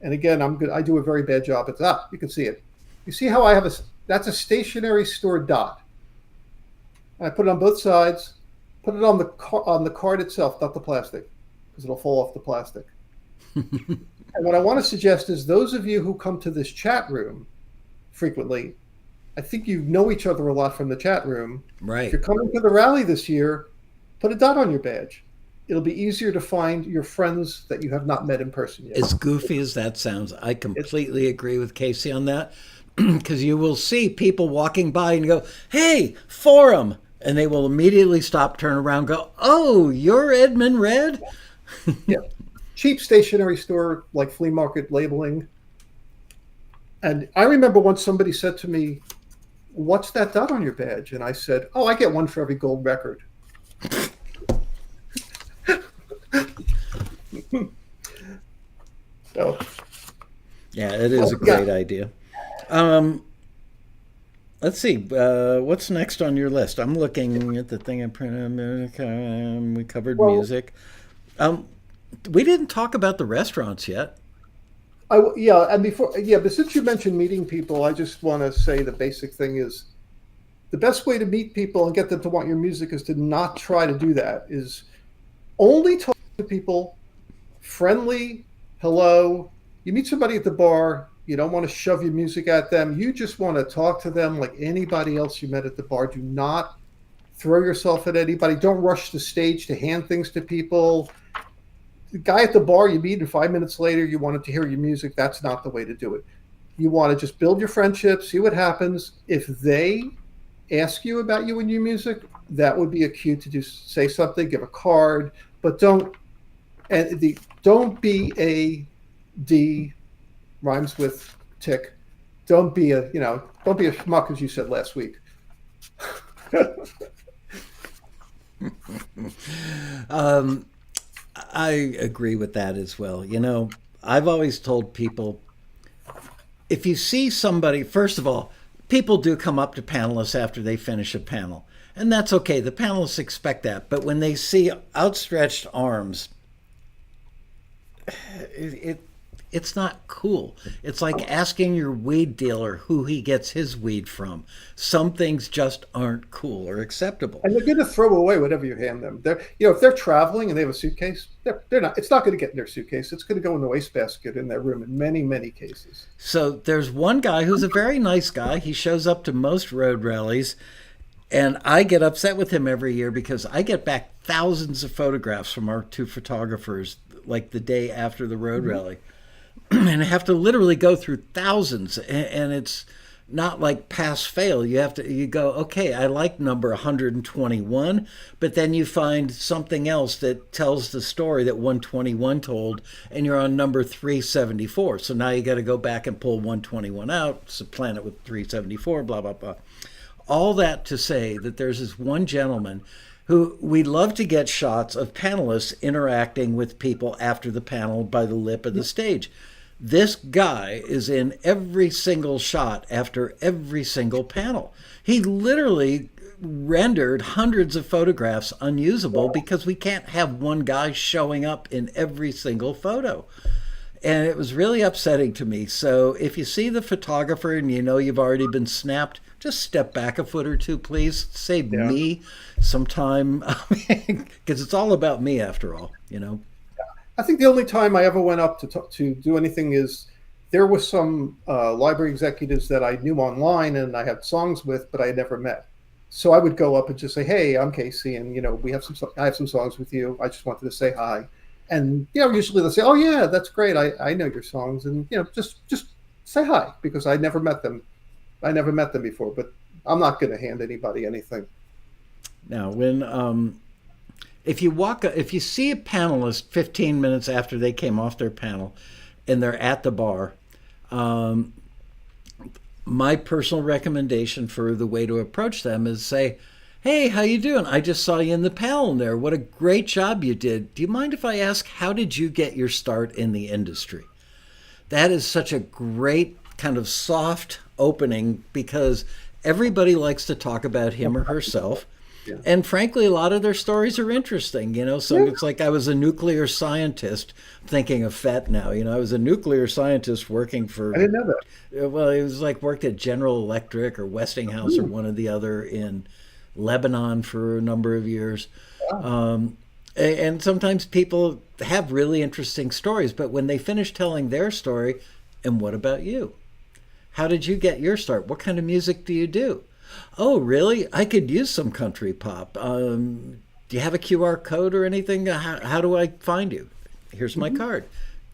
And again, I'm good. I do a very bad job at that. You can see it. You see how I have that's a stationary store dot. And I put it on both sides, put it on the card itself, not the plastic, because it'll fall off the plastic. And what I want to suggest is those of you who come to this chat room frequently, I think you know each other a lot from the chat room. Right. If you're coming to the rally this year, put a dot on your badge. It'll be easier to find your friends that you have not met in person yet. As goofy as that sounds, I completely agree with Casey on that, because you will see people walking by and go, hey, forum, and they will immediately stop, turn around, go, oh, you're Edmund Red? Yeah. Cheap stationery store, like flea market labeling. And I remember once somebody said to me, what's that dot on your badge? And I said, oh, I get one for every gold record. So, yeah, it is a great idea. Let's see. What's next on your list? I'm looking at the thing I printed. We covered music. We didn't talk about the restaurants yet. but since you mentioned meeting people, I just want to say the basic thing is the best way to meet people and get them to want your music is to not try to do that. Is only talk to people, friendly, hello. You meet somebody at the bar, you don't want to shove your music at them. You just want to talk to them like anybody else you met at the bar. Do not throw yourself at anybody. Don't rush the stage to hand things to people. The guy at the bar you meet, and 5 minutes later you wanted to hear your music. That's not the way to do it. You want to just build your friendship, see what happens. If they ask you about you and your music, that would be a cue to just say something, give a card, but don't be a D, rhymes with tick. Don't be a schmuck, as you said last week. I agree with that as well. I've always told people, if you see somebody, first of all, people do come up to panelists after they finish a panel, and that's okay. The panelists expect that. But when they see outstretched arms, it's not cool. It's like asking your weed dealer who he gets his weed from. Some things just aren't cool or acceptable. And they're going to throw away whatever you hand them. If they're traveling and they have a suitcase, they're not. It's not going to get in their suitcase. It's going to go in the wastebasket in their room in many, many cases. So there's one guy who's a very nice guy. He shows up to most road rallies, and I get upset with him every year because I get back thousands of photographs from our two photographers, like the day after the road rally. And I have to literally go through thousands, and it's not like pass fail. You go, okay, I like number 121, but then you find something else that tells the story that 121 told, and you're on number 374. So now you got to go back and pull 121 out, supplant it with 374, blah, blah, blah. All that to say that there's this one gentleman who we love to get shots of panelists interacting with people after the panel by the lip of the stage. This guy is in every single shot after every single panel. He literally rendered hundreds of photographs unusable because we can't have one guy showing up in every single photo. And it was really upsetting to me. So if you see the photographer and you know you've already been snapped, just step back a foot or two, please. Save me some time, because it's all about me after all, I think the only time I ever went up to do anything is there was some library executives that I knew online and I had songs with, but I had never met. So I would go up and just say, "Hey, I'm Casey, and I have some songs with you. I just wanted to say hi." And usually they'll say, "Oh yeah, that's great. I know your songs," and just say hi, because I never met them. I never met them before, but I'm not going to hand anybody anything. Now, when if you see a panelist 15 minutes after they came off their panel and they're at the bar, my personal recommendation for the way to approach them is say, "Hey, how you doing? I just saw you in the panel there. What a great job you did. Do you mind if I ask, how did you get your start in the industry?" That is such a great kind of soft opening, because everybody likes to talk about him or herself. Yeah. And frankly, a lot of their stories are interesting, So Yeah, it's like I was a nuclear scientist, thinking of FET now. I was a nuclear scientist working for, I didn't know that. well, it was like worked at General Electric or Westinghouse or Hmm. one or the other in Lebanon for a number of years. Wow. And sometimes people have really interesting stories, but when they finish telling their story, and what about you? How did you get your start? What kind of music do you do? Oh, really? I could use some country pop. Do you have a QR code or anything? How do I find you? Here's my Mhm. card.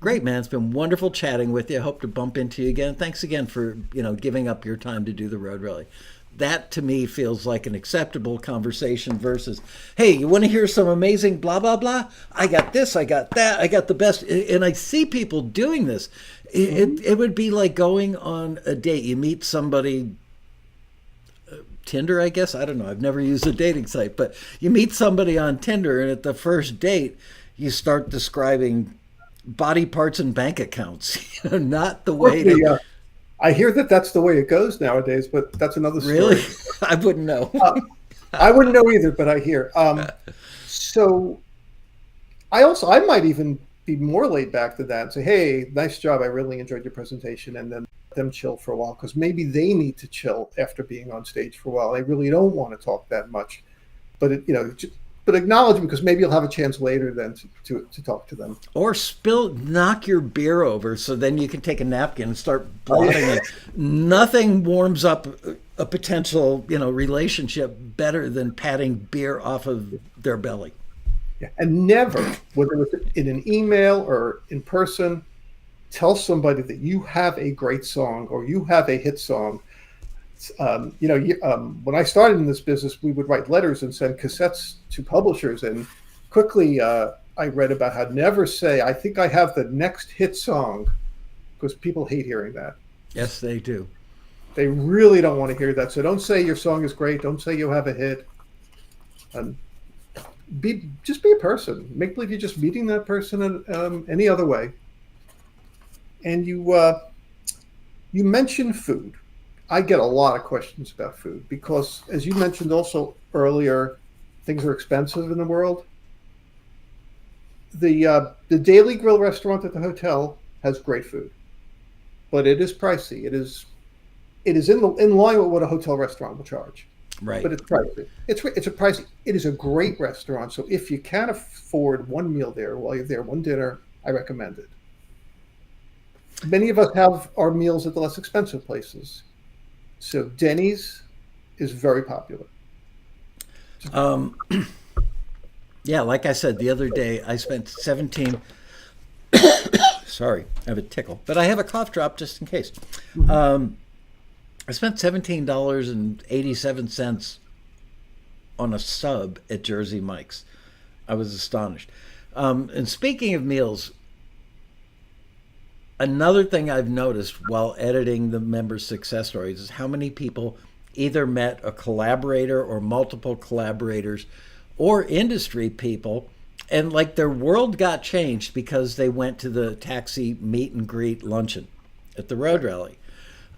Great, man. It's been wonderful chatting with you. I hope to bump into you again. Thanks again for giving up your time to do the road rally. That to me feels like an acceptable conversation versus, hey, you want to hear some amazing blah blah blah? I got this, I got that, I got the best, and I see people doing this. Mhm. It would be like going on a date. You meet somebody, Tinder, I guess. I don't know. I've never used a dating site, but you meet somebody on Tinder, and at the first date, you start describing body parts and bank accounts. Not the way to Unfortunately, I hear that that's the way it goes nowadays, but that's another really. story. I wouldn't know. Uh, I wouldn't know either, but I hear. So I might even be more laid back than that and say, "Hey, nice job. I really enjoyed your presentation," and then let them chill for a while because maybe they need to chill after being on stage for a while. They really don't want to talk that much, but but acknowledge them because maybe you'll have a chance later then to talk to them. Or knock your beer over so then you can take a napkin and start Oh, blotting yeah. it. Nothing warms up a potential, relationship better than patting beer off of their belly. Yeah. And never, whether it's in an email or in person, tell somebody that you have a great song or you have a hit song. When I started in this business, we would write letters and send cassettes to publishers. And quickly, I read about how never say, "I think I have the next hit song," because people hate hearing that. Yes, they do. They really don't want to hear that. So don't say your song is great. Don't say you have a hit. Um, just be a person. Make believe you're just meeting that person in any other way. And you mentioned food. I get a lot of questions about food because, as you mentioned also earlier, things are expensive in the world. The Daily Grill restaurant at the hotel has great food, but it is pricey. It is in line with what a hotel restaurant will charge, Right. but it's pricey. It's a pricey. It is a great restaurant. So if you can afford one meal there while you're there, one dinner, I recommend it. Many of us have our meals at the less expensive places. So Denny's is very popular. Um, yeah, like I said the other day, I spent 17. Sorry, I have a tickle, but I have a cough drop just in case. Mhm. I spent $17.87 on a sub at Jersey Mike's. I was astonished. And speaking of meals, another thing I've noticed while editing the members' success stories is how many people either met a collaborator or multiple collaborators or industry people, and like their world got changed because they went to the taxi meet and greet luncheon at the road Right.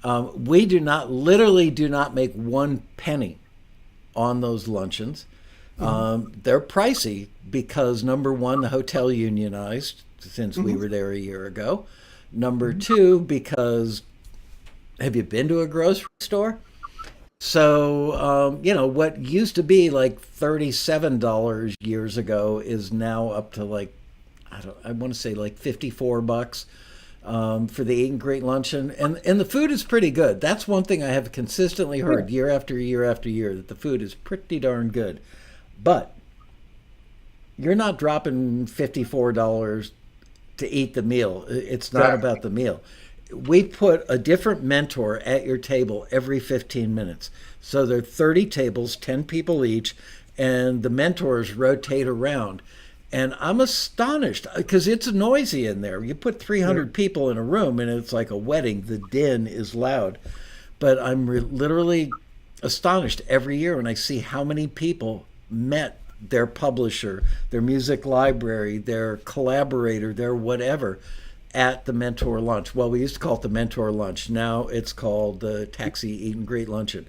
rally. We literally do not make one penny on those luncheons. Mhm. They're pricey because number one, the hotel unionized since we Mhm. were there a year ago. Number Mhm. two, because have you been to a grocery store? So, what used to be like $37 years ago is now up to like, I want to say like $54 for the eat and greet luncheon. And the food is pretty good. That's one thing I have consistently Yeah. heard year after year after year that the food is pretty darn good. But you're not dropping $54 to eat the meal. It's not Exactly. about the meal. We put a different mentor at your table every 15 minutes. So there are 30 tables, 10 people each, and the mentors rotate around. And I'm astonished because it's noisy in there. You put Yeah. 300 people in a room and it's like a wedding. The din is loud. But I'm literally astonished every year when I see how many people met their publisher, their music library, their collaborator, their whatever at the mentor lunch. Well, we used to call it the mentor lunch. Now it's called the taxi eat and greet luncheon.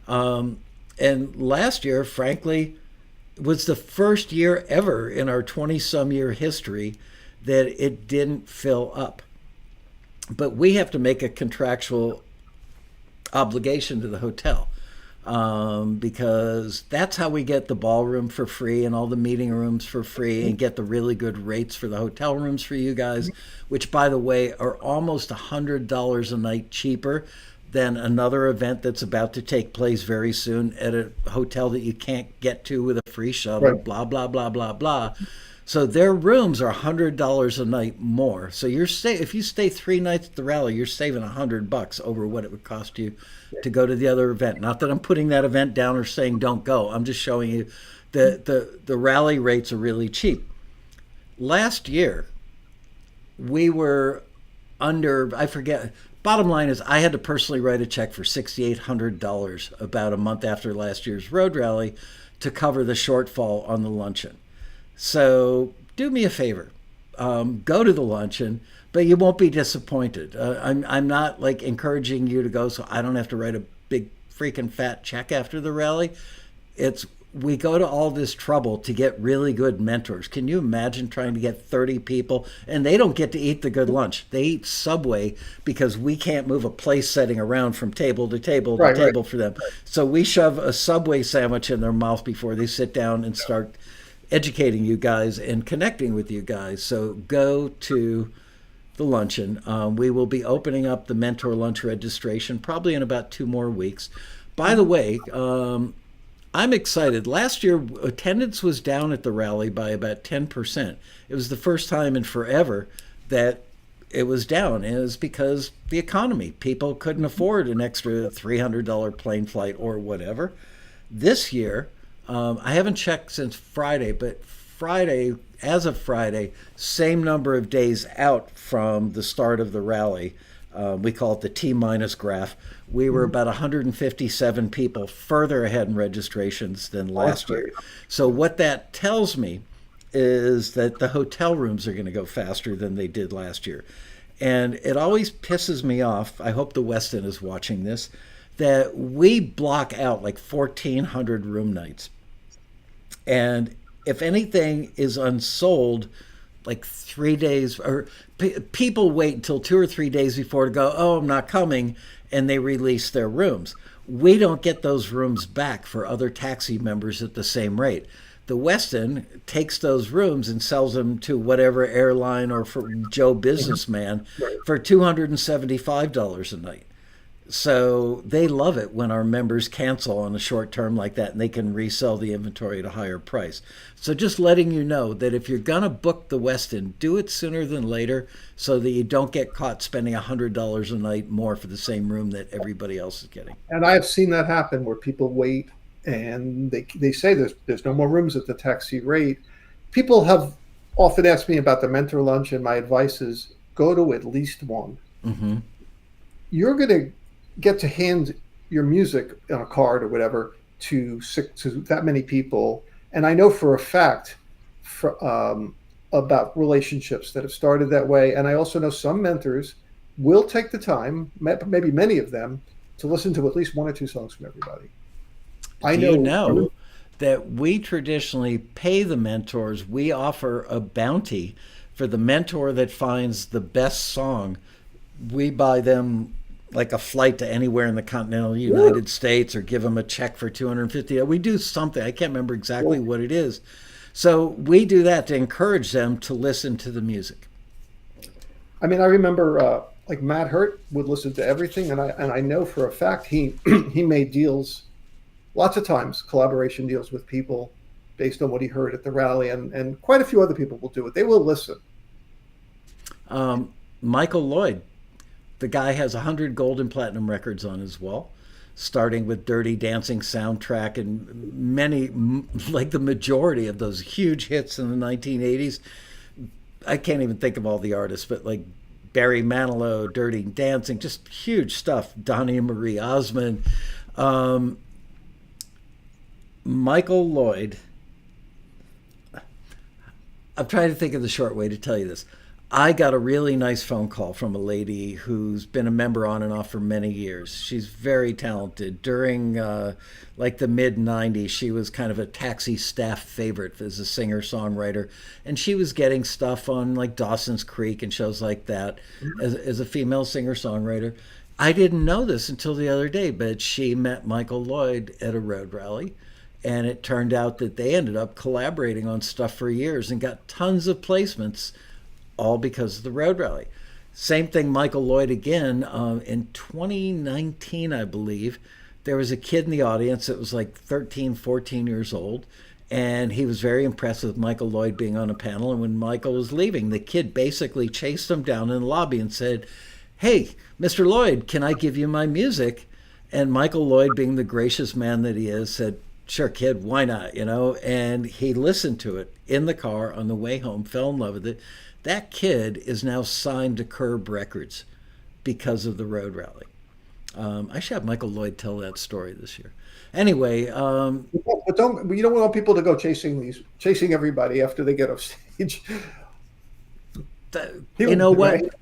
Um, And last year, frankly, was the first year ever in our 20-some year history that it didn't fill up. But we have to make a contractual obligation to the hotel, because that's how we get the ballroom for free and all the meeting rooms for free and get the really good rates for the hotel rooms for you guys, which, by the way, are almost $100 a night cheaper than another event that's about to take place very soon at a hotel that you can't get to with a free shuttle, Right. blah, blah, blah, blah, blah. So their rooms are $100 a night more. So if you stay 3 nights at the rally, you're saving $100 over what it would cost you to go to the other event. Not that I'm putting that event down or saying don't go. I'm just showing you the rally rates are really cheap. Last year, we were under, I forget. Bottom line is, I had to personally write a check for $6,800 about a month after last year's road rally to cover the shortfall on the luncheon. So do me a favor, go to the luncheon, but you won't be disappointed. I'm not like encouraging you to go so I don't have to write a big freaking fat check after the rally. It's we go to all this trouble to get really good mentors. Can you imagine trying to get 30 people and they don't get to eat the good lunch? They eat Subway because we can't move a place setting around from table to table to Right, table for them. So we shove a Subway sandwich in their mouth before they sit down and start educating you guys and connecting with you guys. So go to the luncheon. We will be opening up the mentor lunch registration probably in about 2 more weeks. By the way, I'm excited. Last year, attendance was down at the rally by about 10%. It was the first time in forever that it was down. And it was because the economy. People couldn't afford an extra $300 plane flight or whatever. This year, I haven't checked since Friday, but as of Friday, same number of days out from the start of the rally. We call it the T-minus graph. We were about 157 people further ahead in registrations than last year. So what that tells me is that the hotel rooms are going to go faster than they did last year. And it always pisses me off, I hope the Westin is watching this, that we block out like 1,400 room nights. And if anything is unsold, like 3 days, or people wait until 2 or 3 days before to go, oh, I'm not coming, and they release their rooms. We don't get those rooms back for other taxi members at the same rate. The Westin takes those rooms and sells them to whatever airline or for Joe businessman for $275 a night. So they love it when our members cancel on a short term like that and they can resell the inventory at a higher price. So just letting you know that if you're going to book the Westin, do it sooner than later so that you don't get caught spending $100 a night more for the same room that everybody else is getting. And I have seen that happen where people wait and they say there's no more rooms at the taxi rate. People have often asked me about the mentor lunch, and my advice is go to at least one. Mm-hmm. You're going to get to hand your music on a card or whatever to that many people. And I know for a fact about relationships that have started that way. And I also know some mentors will take the time, maybe many of them, to listen to at least 1 or 2 songs from everybody. Do you know that we traditionally pay the mentors? We offer a bounty for the mentor that finds the best song. We buy them like a flight to anywhere in the continental United States, or give them a check for $250. We do something. I can't remember exactly what it is. So we do that to encourage them to listen to the music. I mean, I remember like Matt Hurt would listen to everything, and I know for a fact he he made deals lots of times, collaboration deals with people based on what he heard at the rally, and quite a few other people will do it. They will listen. Michael Lloyd, the guy has 100 gold and platinum records on his wall, starting with Dirty Dancing soundtrack and many, like the majority of those huge hits in the 1980s. I can't even think of all the artists, but like Barry Manilow, Dirty Dancing, just huge stuff. Donnie and Marie Osmond. Michael Lloyd, I'm trying to think of the short way to tell you this. I got a really nice phone call from a lady who's been a member on and off for many years. She's very talented. During like the mid 90s, she was kind of a taxi staff favorite as a singer songwriter. And she was getting stuff on like Dawson's Creek and shows like that as a female singer songwriter. I didn't know this until the other day, but she met Michael Lloyd at a road rally. And it turned out that they ended up collaborating on stuff for years and got tons of placements, all because of the road rally. Same thing, Michael Lloyd again. In 2019, I believe, there was a kid in the audience that was like 13, 14 years old. And he was very impressed with Michael Lloyd being on a panel. And when Michael was leaving, the kid basically chased him down in the lobby and said, "Hey, Mr. Lloyd, can I give you my music?" And Michael Lloyd, being the gracious man that he is, said, "Sure, kid, why not?" And he listened to it in the car on the way home, fell in love with it. That kid is now signed to Curb Records because of the road rally. I should have Michael Lloyd tell that story this year. Anyway, But you don't want people to go chasing everybody after they get off stage. you know what?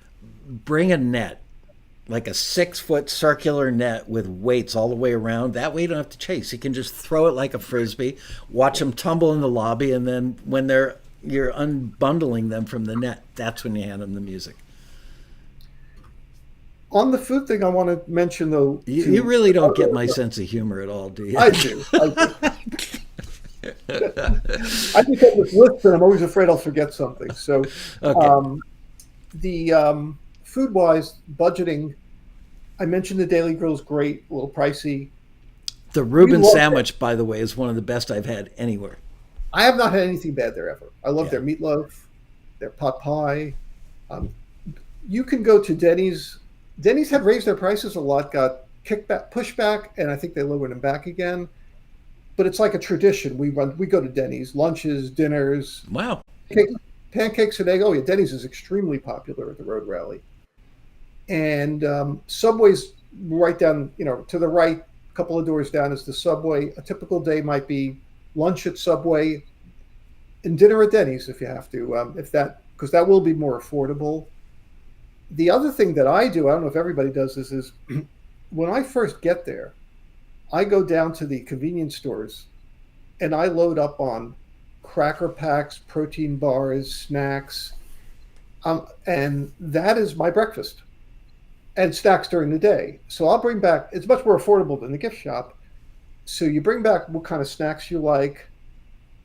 Bring a net, like a 6-foot circular net with weights all the way around. That way you don't have to chase. You can just throw it like a frisbee, watch them tumble in the lobby, and then when you're unbundling them from the net, that's when you hand them the music. On the food thing, I want to mention though. You really don't get my sense of humor at all, do you? I do. I become this list, and I'm always afraid I'll forget something. So, Okay. the food-wise budgeting, I mentioned the Daily Grill's great, a little pricey. The Reuben sandwich, by the way, is one of the best I've had anywhere. I have not had anything bad there ever. I love Yeah. their meatloaf, their pot pie. You can go to Denny's. Denny's had raised their prices a lot, got kickback, pushback, and I think they lowered them back again. But it's like a tradition. We go to Denny's, lunches, dinners, Wow. pancakes and egg. Oh yeah, Denny's is extremely popular at the Road Rally. And Subway's right down, to the right, a couple of doors down is the Subway. A typical day might be lunch at Subway and dinner at Denny's if you have to, because that will be more affordable. The other thing that I do, I don't know if everybody does this, is when I first get there, I go down to the convenience stores and I load up on cracker packs, protein bars, snacks, and that is my breakfast and snacks during the day. So I'll bring back, it's much more affordable than the gift shop. So you bring back what kind of snacks you like,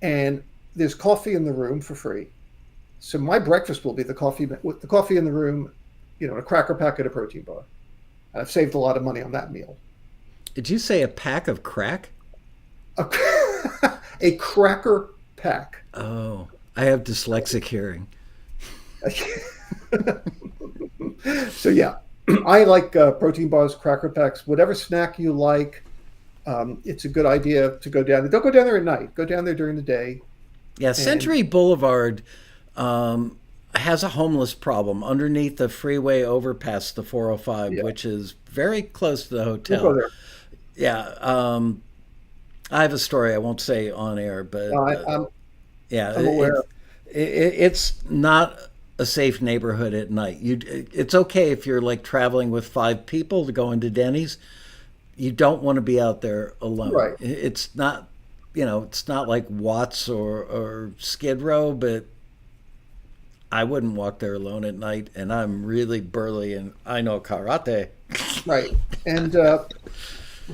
and there's coffee in the room for free. So my breakfast will be the coffee in the room, a cracker pack and a protein bar. And I've saved a lot of money on that meal. Did you say a pack of crack? A cracker pack. Oh, I have dyslexic hearing. So yeah, I like protein bars, cracker packs, whatever snack you like. It's a good idea to go down there. Don't go down there at night. Go down there during the day. Yeah, Century Boulevard has a homeless problem underneath the freeway overpass, the 405, Yeah. which is very close to the We'll hotel. go there. Yeah, I have a story I won't say on air, but yeah, I'm aware. it's not a safe neighborhood at night. It's okay if you're like traveling with 5 people to go into Denny's. You don't want to be out there alone. Right. It's not, it's not like Watts or Skid Row, but I wouldn't walk there alone at night. And I'm really burly and I know karate. Right. And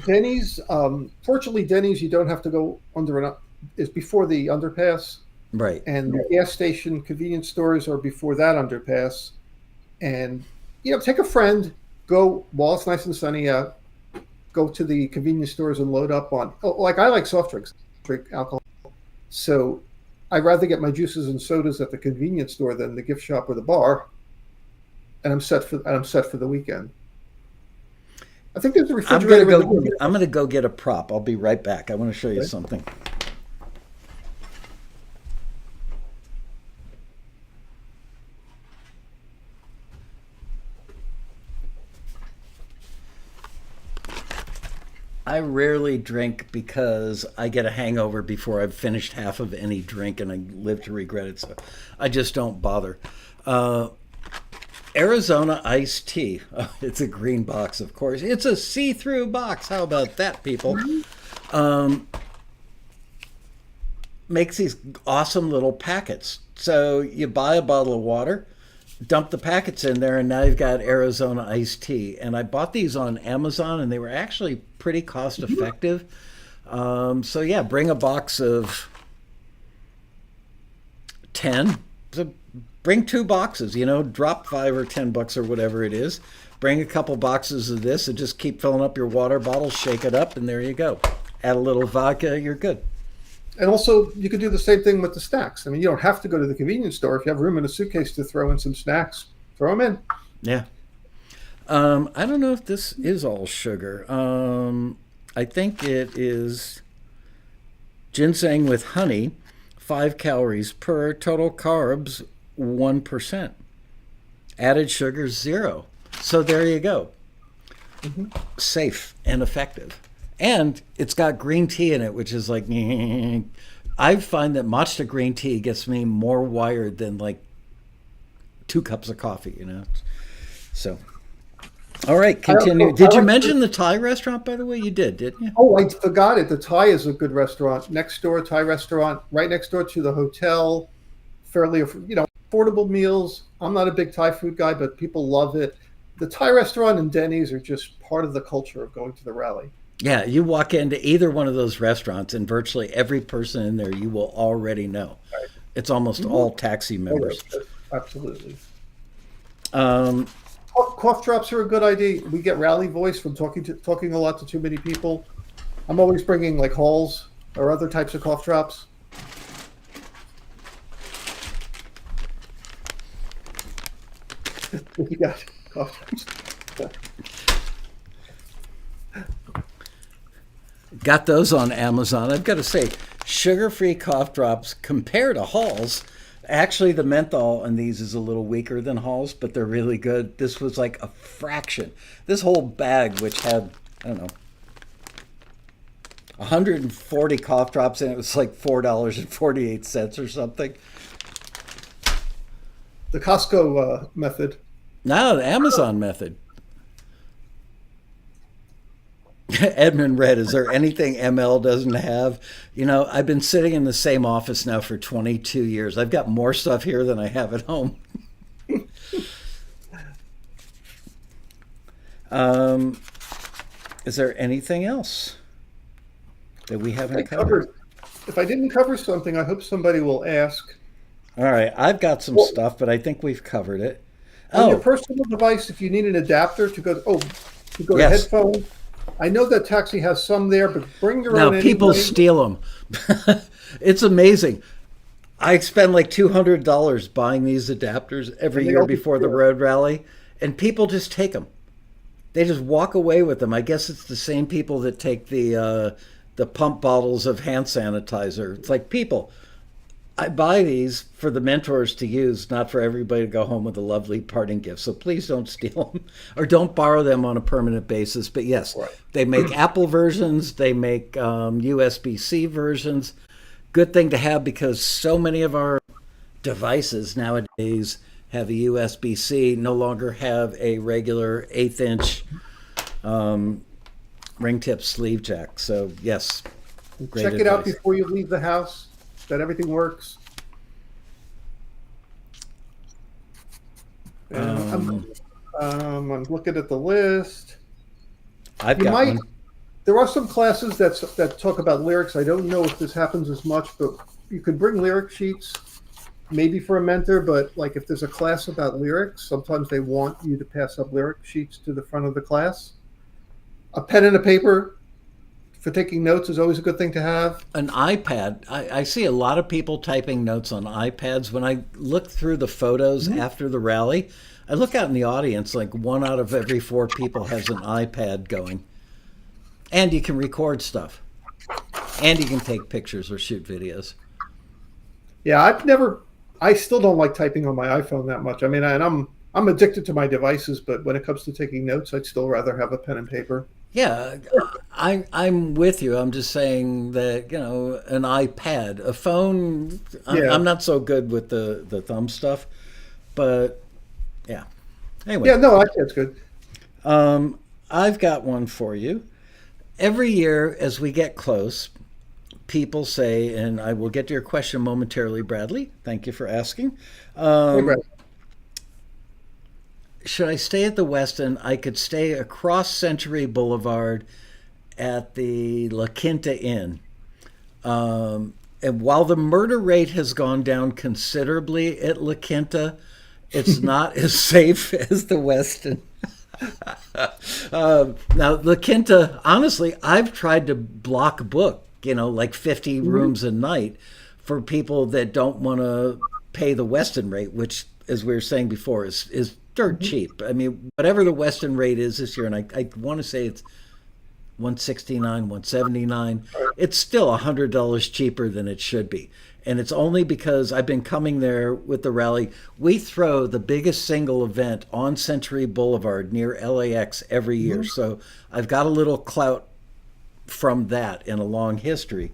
Denny's, fortunately, Denny's, you don't have to go is before the underpass. Right. And the gas station convenience stores are before that underpass. And, take a friend, go while it's nice and sunny out, go to the convenience stores and load up on, like I like soft drinks, drink alcohol. So I'd rather get my juices and sodas at the convenience store than the gift shop or the bar. And I'm set for the weekend. I think there's a refrigerator in the room. I'm gonna go get a prop. I'll be right back. I want to show you something. I rarely drink because I get a hangover before I've finished half of any drink, and I live to regret it. So I just don't bother. Uh, Arizona iced tea. Oh, it's a green box, of course. It's a see-through box. How about that, people? Um, Makes these awesome little packets. So you buy a bottle of water, dump the packets in there, and now you've got Arizona iced tea. And I bought these on Amazon, and they were actually pretty cost effective. So yeah, bring a box of 10. So bring 2 boxes, drop $5 or $10 or whatever it is. Bring a couple boxes of this and just keep filling up your water bottle, shake it up, and there you go. Add a little vodka, you're good. And also, you could do the same thing with the snacks. I mean, you don't have to go to the convenience store. If you have room in a suitcase to throw in some snacks, throw them in. Yeah. I don't know if this is all sugar. I think it is ginseng with honey, 5 calories per, total carbs 1%. Added sugar 0. So there you go. Safe and effective. And it's got green tea in it, which is like, I find that matcha green tea gets me more wired than like 2 cups of coffee, So, all right, continue. Did you mention the Thai restaurant, by the way? You did, didn't you? Oh, I forgot it. The Thai is a good restaurant. Next door, Thai restaurant, right next door to the hotel. Fairly, affordable meals. I'm not a big Thai food guy, but people love it. The Thai restaurant and Denny's are just part of the culture of going to the rally. Yeah, you walk into either one of those restaurants, and virtually every person in there you will already know. Right. It's almost all taxi members. Oh, yes, absolutely. Um, Cough drops are a good idea. We get rally voice from talking a lot to too many people. I'm always bringing like Halls or other types of cough drops. You got cough drops. Got those on Amazon. I've got to say, sugar-free cough drops compared to Halls. Actually, the menthol in these is a little weaker than Halls, but they're really good. This was like a fraction. This whole bag, which had, I don't know, 140 cough drops in it, was like $4.48 or something. The Costco method. No, the Amazon method. Edmund Red, is there anything ML doesn't have? I've been sitting in the same office now for 22 years. I've got more stuff here than I have at home. Is there anything else that we haven't covered? If I didn't cover something, I hope somebody will ask. All right, I've got some stuff, but I think we've covered it. On your personal device, if you need an adapter to go to Yes. headphone. I know that Taxi has some there, but bring your own. Now, people anyway. steal them. It's amazing. I spend like $200 buying these adapters every year before the road rally, and people just take them. They just walk away with them. I guess it's the same people that take the pump bottles of hand sanitizer. It's like, people, I buy these for the mentors to use, not for everybody to go home with a lovely parting gift. So please don't steal them or don't borrow them on a permanent basis. But yes, right. They make Apple versions. They make USB-C versions. Good thing to have, because so many of our devices nowadays have a USB-C, no longer have a regular 1/8-inch ring tip sleeve jack. So yes, great check it advice. out before you leave the house, that everything works. I'm looking at the list. I've got one. There are some classes that talk about lyrics. I don't know if this happens as much, but you could bring lyric sheets, maybe for a mentor. But like if there's a class about lyrics, sometimes they want you to pass up lyric sheets to the front of the class. A pen and a paper for taking notes is always a good thing to have. An iPad. I see a lot of people typing notes on iPads. When I look through the photos after the rally, I look out in the audience, like 1 out of every 4 people has an iPad going. And you can record stuff. And you can take pictures or shoot videos. Yeah, I still don't like typing on my iPhone that much. I mean, I'm addicted to my devices, but when it comes to taking notes, I'd still rather have a pen and paper. Yeah, I'm with you. I'm just saying that, an iPad, a phone. Yeah. I'm not so good with the thumb stuff, but yeah. Anyway, Yeah, no, I think it's good. I've got one for you. Every year, as we get close, people say, and I will get to your question momentarily, Bradley. Thank you for asking. Hey, Brett. Should I stay at the Westin? I could stay across Century Boulevard at the La Quinta Inn. And while the murder rate has gone down considerably at La Quinta, it's not as safe as the Westin. Now, La Quinta, honestly, I've tried to block book, like 50 rooms a night for people that don't want to pay the Westin rate, which, as we were saying before, is dirt cheap. I mean, whatever the Westin rate is this year, and I want to say it's 169, 179. It's still $100 cheaper than it should be. And it's only because I've been coming there with the rally. We throw the biggest single event on Century Boulevard near LAX every year. So I've got a little clout from that in a long history.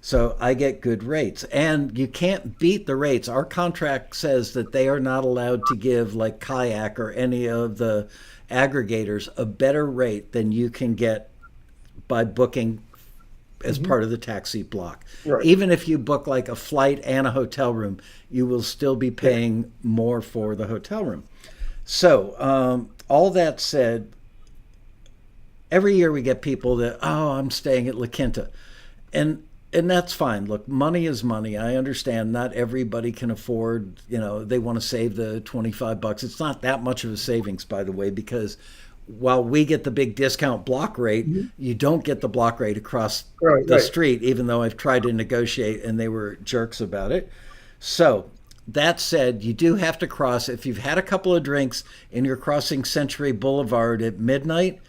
So I get good rates. And you can't beat the rates. Our contract says that they are not allowed to give, like Kayak or any of the aggregators, a better rate than you can get by booking as part of the taxi block. Right. Even if you book like a flight and a hotel room, you will still be paying more for the hotel room. So, all that said, every year we get people that, oh, I'm staying at La Quinta. And that's fine. Look, money is money. I understand not everybody can afford, they want to save the $25. It's not that much of a savings, by the way, because while we get the big discount block rate, you don't get the block rate across the street, even though I've tried to negotiate and they were jerks about it. So that said, you do have to cross. If you've had a couple of drinks and you're crossing Century Boulevard at midnight,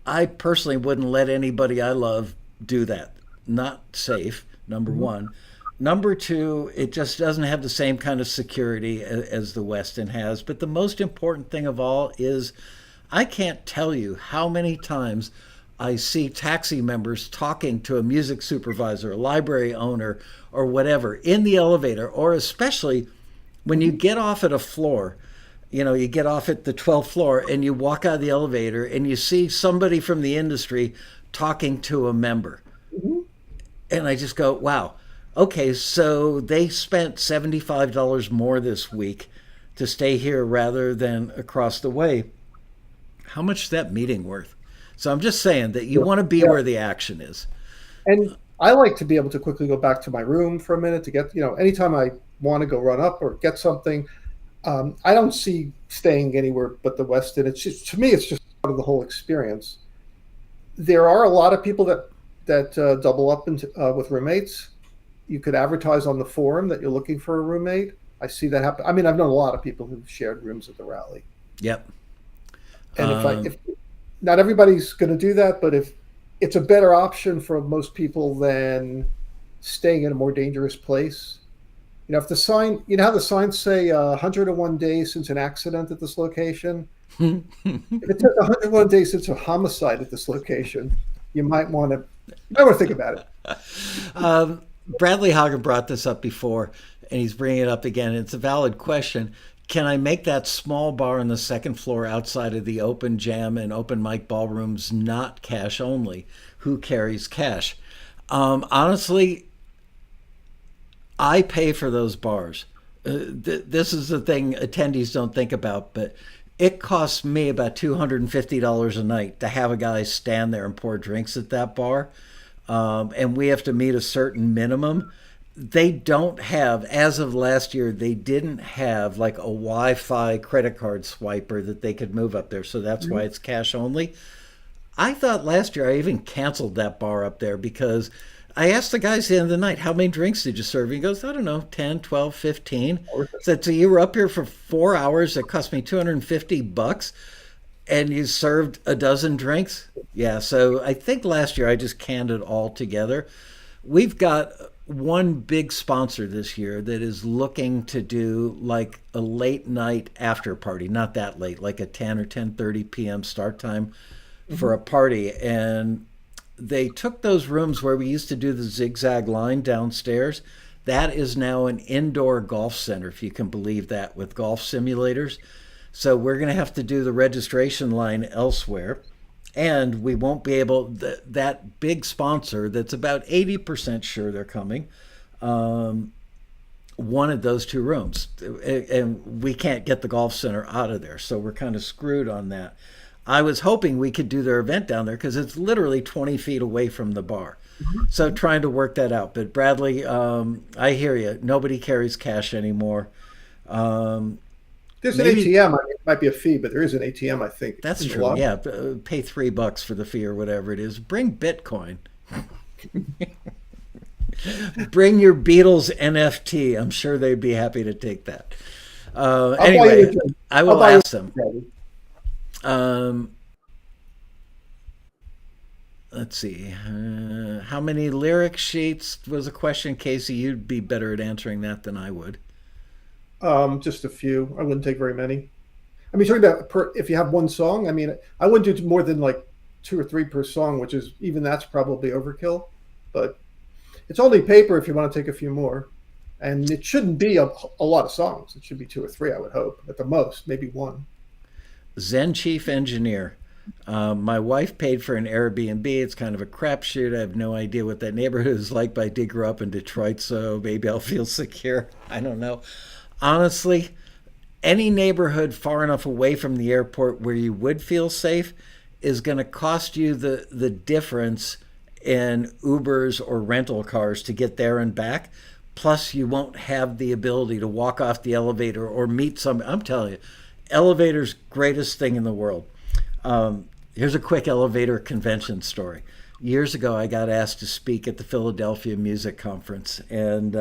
I personally wouldn't let anybody I love do that. Not safe, number one. Number two, it just doesn't have the same kind of security as the Westin has. But the most important thing of all is I can't tell you how many times I see taxi members talking to a music supervisor, a library owner, or whatever in the elevator, or especially when you get off at a floor. You get off at the 12th floor and you walk out of the elevator and you see somebody from the industry talking to a member. And I just go, wow, okay, so they spent $75 more this week to stay here rather than across the way. How much is that meeting worth? So I'm just saying that you want to be where the action is. And I like to be able to quickly go back to my room for a minute to get, anytime I want to go run up or get something, I don't see staying anywhere but the Westin. It's just, to me, it's just part of the whole experience. There are a lot of people that double up with roommates. You could advertise on the forum that you're looking for a roommate. I see that happen. I mean, I've known a lot of people who've shared rooms at the rally. Yep. And if not everybody's going to do that, but if it's a better option for most people than staying in a more dangerous place. If the sign, how the signs say 101 days since an accident at this location. If it took 101 days since a homicide at this location, you might want to think about it. Bradley Hagen brought this up before, and he's bringing it up again. It's a valid question. Can I make that small bar on the second floor outside of the open jam and open mic ballrooms not cash only? Who carries cash? Honestly, I pay for those bars. This is the thing attendees don't think about, but it costs me about $250 a night to have a guy stand there and pour drinks at that bar. And we have to meet a certain minimum. They don't have, as of last year, they didn't have like a Wi-Fi credit card swiper that they could move up there. So that's why it's cash only. I thought last year I even canceled that bar up there because I asked the guys at the end of the night, how many drinks did you serve? He goes, I don't know, 10, 12, 15. I said, so you were up here for 4 hours. It cost me $250 and you served a dozen drinks? Yeah, so I think last year I just canned it all together. We've got one big sponsor this year that is looking to do like a late night after party, not that late, like a 10 or 10:30 p.m. start time for a party. And they took those rooms where we used to do the zigzag line downstairs. That is now an indoor golf center, if you can believe that, with golf simulators. So we're going to have to do the registration line elsewhere. And we won't be able, that big sponsor that's about 80% sure they're coming, wanted those two rooms. And we can't get the golf center out of there. So we're kind of screwed on that. I was hoping we could do their event down there because it's literally 20 feet away from the bar. So trying to work that out. But Bradley, I hear you. Nobody carries cash anymore. There's an ATM. I mean, it might be a fee, but there is an ATM, I think. That's true. Yeah, pay $3 for the fee or whatever it is. Bring Bitcoin. Bring your Beatles NFT. I'm sure they'd be happy to take that. Anyway, I will ask them. Let's see. How many lyric sheets was a question, Casey? You'd be better at answering that than I would. Just a few. I wouldn't take very many. I mean, talking about if you have one song, I mean, I wouldn't do more than like 2 or 3 per song, which is even that's probably overkill. But it's only paper if you want to take a few more, and it shouldn't be a lot of songs. It should be 2 or 3, I would hope, at the most, maybe 1. Zen Chief Engineer. My wife paid for an Airbnb. It's kind of a crapshoot. I have no idea what that neighborhood is like, but I did grow up in Detroit, so maybe I'll feel secure. I don't know. Honestly, any neighborhood far enough away from the airport where you would feel safe is going to cost you the difference in Ubers or rental cars to get there and back. Plus, you won't have the ability to walk off the elevator or meet somebody. I'm telling you, elevator's greatest thing in the world. Here's a quick elevator convention story. Years ago, I got asked to speak at the Philadelphia Music Conference, and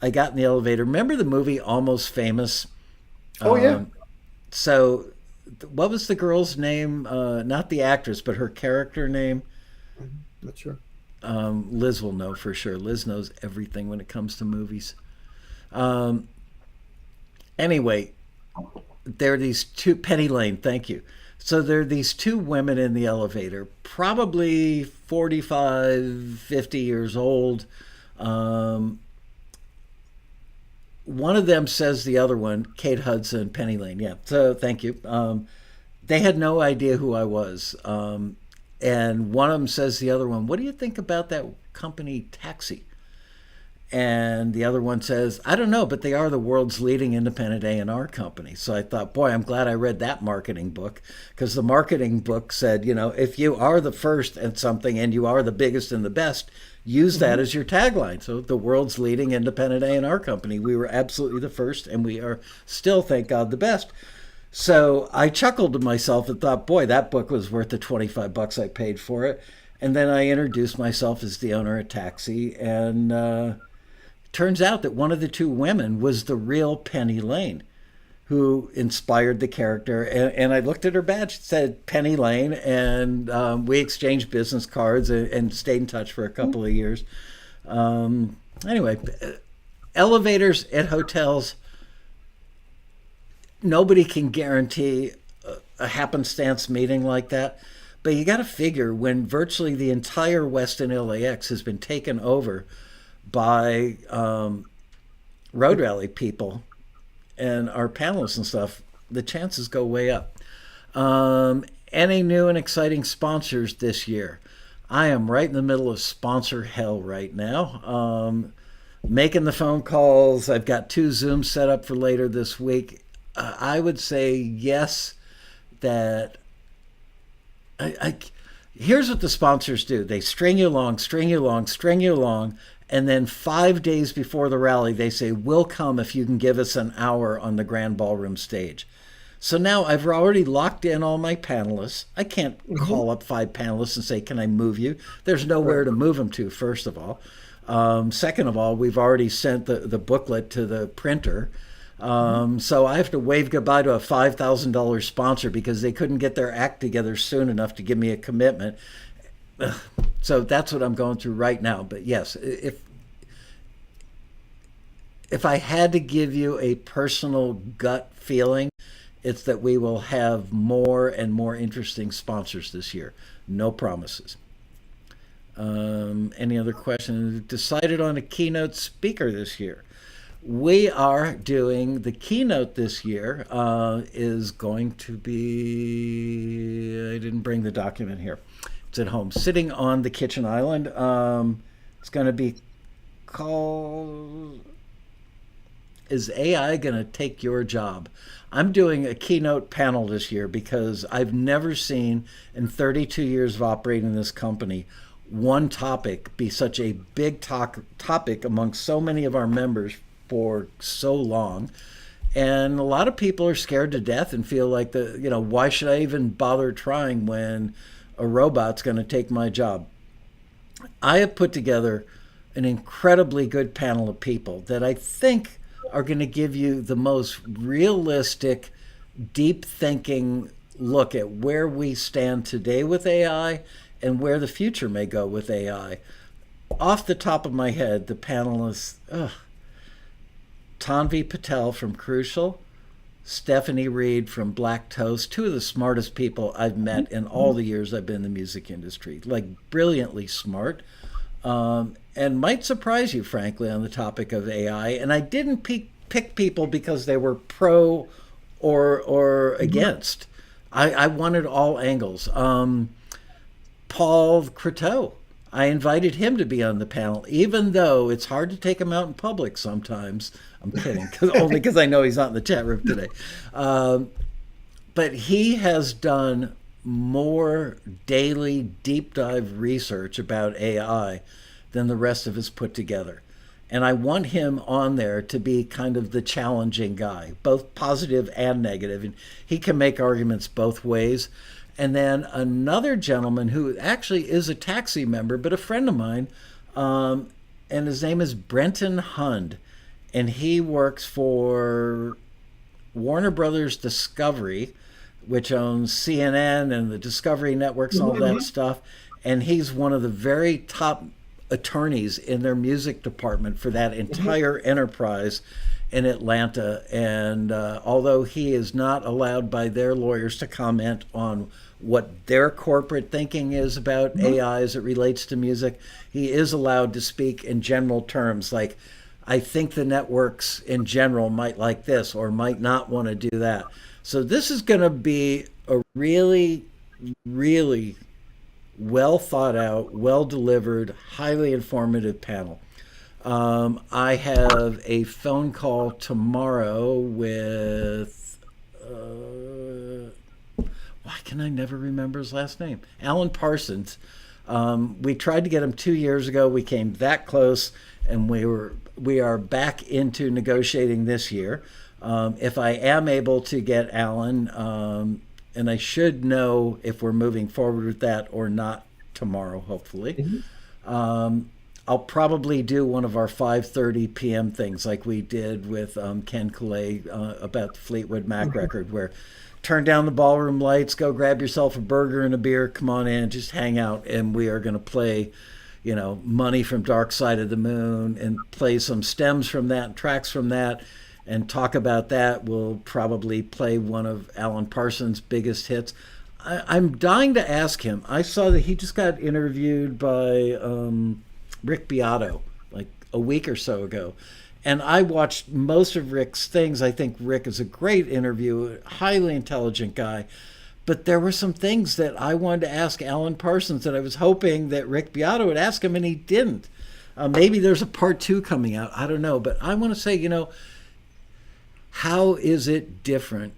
I got in the elevator. Remember the movie Almost Famous? Oh, yeah. So what was the girl's name? Not the actress, but her character name? Not sure. Liz will know for sure. Liz knows everything when it comes to movies. Anyway, there are these two, Penny Lane, thank you. So there are these two women in the elevator, probably 45, 50 years old. One of them says the other one, Kate Hudson, Penny Lane. Yeah, so thank you. They had no idea who I was. And one of them says the other one, what do you think about that company Taxi? And the other one says, I don't know, but they are the world's leading independent A&R company. So I thought, boy, I'm glad I read that marketing book, because the marketing book said, you know, if you are the first at something and you are the biggest and the best, use that as your tagline. So the world's leading independent A&R company. We were absolutely the first, and we are still, thank God, the best. So I chuckled to myself and thought, boy, that book was worth the $25 I paid for it. And then I introduced myself as the owner of Taxi, and turns out that one of the two women was the real Penny Lane, who inspired the character. And I looked at her badge, it said Penny Lane, and we exchanged business cards and stayed in touch for a couple of years. Anyway, elevators at hotels, nobody can guarantee a happenstance meeting like that. But you got to figure, when virtually the entire Westin LAX has been taken over by road rally people and our panelists and stuff, the chances go way up. Any new and exciting sponsors this year? I am right in the middle of sponsor hell right now. Making the phone calls. I've got 2 Zooms set up for later this week. I would say yes, that here's what the sponsors do. They string you along, string you along, string you along, and then 5 days before the rally, they say, we'll come if you can give us an hour on the Grand Ballroom stage. So now I've already locked in all my panelists. I can't call up 5 panelists and say, can I move you? There's nowhere to move them to, first of all. Second of all, we've already sent the booklet to the printer. So I have to wave goodbye to a $5,000 sponsor because they couldn't get their act together soon enough to give me a commitment. So that's what I'm going through right now. But yes, if I had to give you a personal gut feeling, it's that we will have more and more interesting sponsors this year. No promises. Any other questions? Decided on a keynote speaker this year. We are doing the keynote this year. Is going to be. I didn't bring the document here. It's at home, sitting on the kitchen island. It's going to be called "Is AI going to Take Your Job?" I'm doing a keynote panel this year because I've never seen in 32 years of operating this company one topic be such a big topic among so many of our members for so long. And a lot of people are scared to death and feel like why should I even bother trying when a robot's going to take my job? I have put together an incredibly good panel of people that I think are going to give you the most realistic, deep thinking look at where we stand today with AI and where the future may go with AI. Off the top of my head, the panelists, Tanvi Patel from Crucial, Stephanie Reed from Black Toast, two of the smartest people I've met in all the years I've been in the music industry, like brilliantly smart, and might surprise you, frankly, on the topic of AI. And I didn't pick people because they were pro or against. I wanted all angles. Paul Croteau, I invited him to be on the panel, even though it's hard to take him out in public sometimes. I'm kidding, only because I know he's not in the chat room today. But he has done more daily deep dive research about AI than the rest of us put together. And I want him on there to be kind of the challenging guy, both positive and negative. And he can make arguments both ways. And then another gentleman who actually is a TAXI member, but a friend of mine, and his name is Brenton Hund. And he works for Warner Brothers Discovery, which owns CNN and the Discovery Networks and all that stuff. And he's one of the very top attorneys in their music department for that entire enterprise in Atlanta. And although he is not allowed by their lawyers to comment on what their corporate thinking is about AI as it relates to music, he is allowed to speak in general terms, like, I think the networks in general might like this or might not want to do that. So this is going to be a really, really well thought out, well delivered, highly informative panel. I have a phone call tomorrow with, why can I never remember his last name? Alan Parsons. We tried to get him 2 years ago. We came that close, and we are back into negotiating this year. If I am able to get Alan, and I should know if we're moving forward with that or not tomorrow, hopefully. I'll probably do one of our 5:30 p.m. things like we did with Ken Calais about the Fleetwood Mac record, where turn down the ballroom lights, go grab yourself a burger and a beer, come on in, just hang out, and we are going to play, Money from Dark Side of the Moon and play some stems from that, tracks from that, and talk about that. We'll probably play one of Alan Parsons' biggest hits. I'm dying to ask him. I saw that he just got interviewed by Rick Beato like a week or so ago. And I watched most of Rick's things. I think Rick is a great interviewer, highly intelligent guy. But there were some things that I wanted to ask Alan Parsons that I was hoping that Rick Beato would ask him, and he didn't. Maybe there's a part 2 coming out. I don't know. But I want to say, how is it different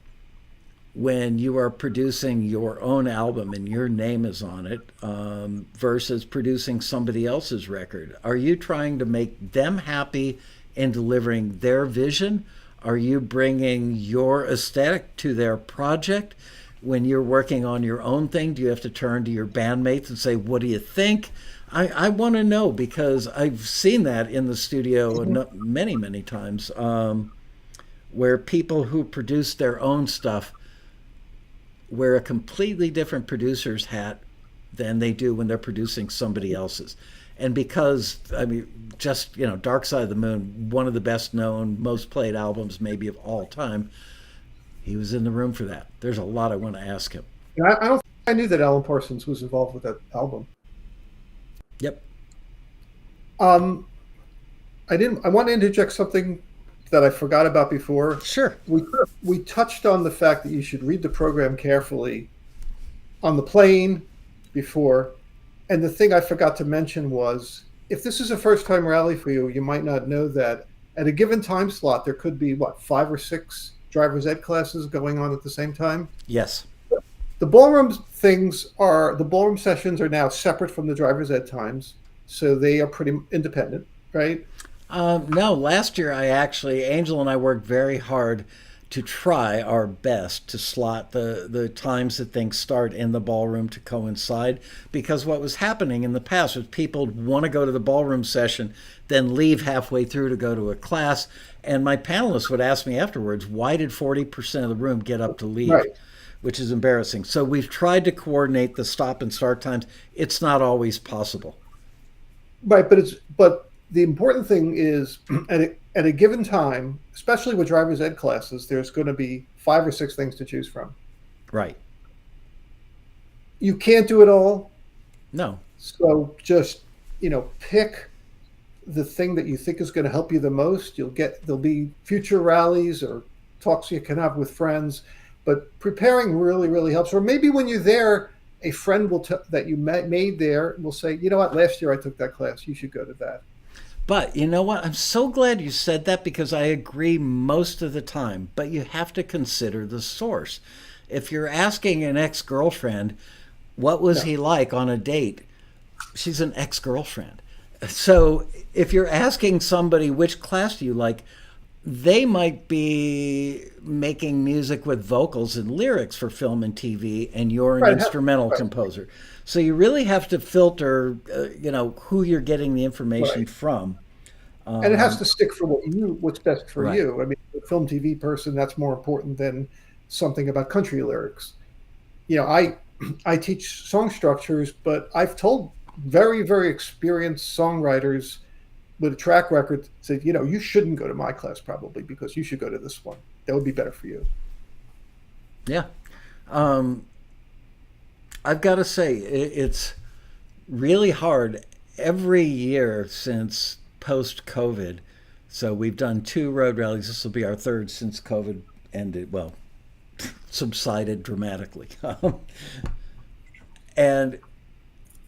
when you are producing your own album and your name is on it versus producing somebody else's record? Are you trying to make them happy in delivering their vision? Are you bringing your aesthetic to their project? When you're working on your own thing, do you have to turn to your bandmates and say, what do you think? I want to know, because I've seen that in the studio many, many times, where people who produce their own stuff wear a completely different producer's hat than they do when they're producing somebody else's. And because, Dark Side of the Moon, one of the best known, most played albums maybe of all time, he was in the room for that. There's a lot I want to ask him. I don't think I knew that Alan Parsons was involved with that album. Yep. Um, I want to interject something that I forgot about before. Sure. We we touched on the fact that you should read the program carefully on the plane before. And the thing I forgot to mention was if this is a first time rally for you, you might not know that at a given time slot, there could be what, 5 or 6 driver's ed classes going on at the same time. Yes. The ballroom sessions are now separate from the driver's ed times. So they are pretty independent, right? No, last year Angel and I worked very hard to try our best to slot the times that things start in the ballroom to coincide. Because what was happening in the past was people want to go to the ballroom session, then leave halfway through to go to a class. And my panelists would ask me afterwards, why did 40% of the room get up to leave? Right. Which is embarrassing. So we've tried to coordinate the stop and start times. It's not always possible. Right, but the important thing is at a given time, especially with driver's ed classes, there's going to be 5 or 6 things to choose from. Right. You can't do it all, No. so just pick the thing that you think is going to help you the most. There'll be future rallies or talks you can have with friends, but preparing really really helps. Or maybe when you're there, a friend that you made there will say, you know what, last year I took that class. You should go to that. But you know what? I'm so glad you said that because I agree most of the time. But you have to consider the source. If you're asking an ex girlfriend, what was No, he like on a date? She's an ex girlfriend. So if you're asking somebody which class do you like, they might be making music with vocals and lyrics for film and TV, and you're an right, instrumental right, composer. So you really have to filter, who you're getting the information right. from. And it has to stick for what's best for Right. you. I mean, a film TV person, that's more important than something about country lyrics. I teach song structures, but I've told very very experienced songwriters with a track record said, you shouldn't go to my class probably because you should go to this one. That would be better for you. Yeah. Um, I've got to say, it's really hard every year since post COVID. So we've done 2 road rallies. This will be our third since COVID ended. Well, subsided dramatically. And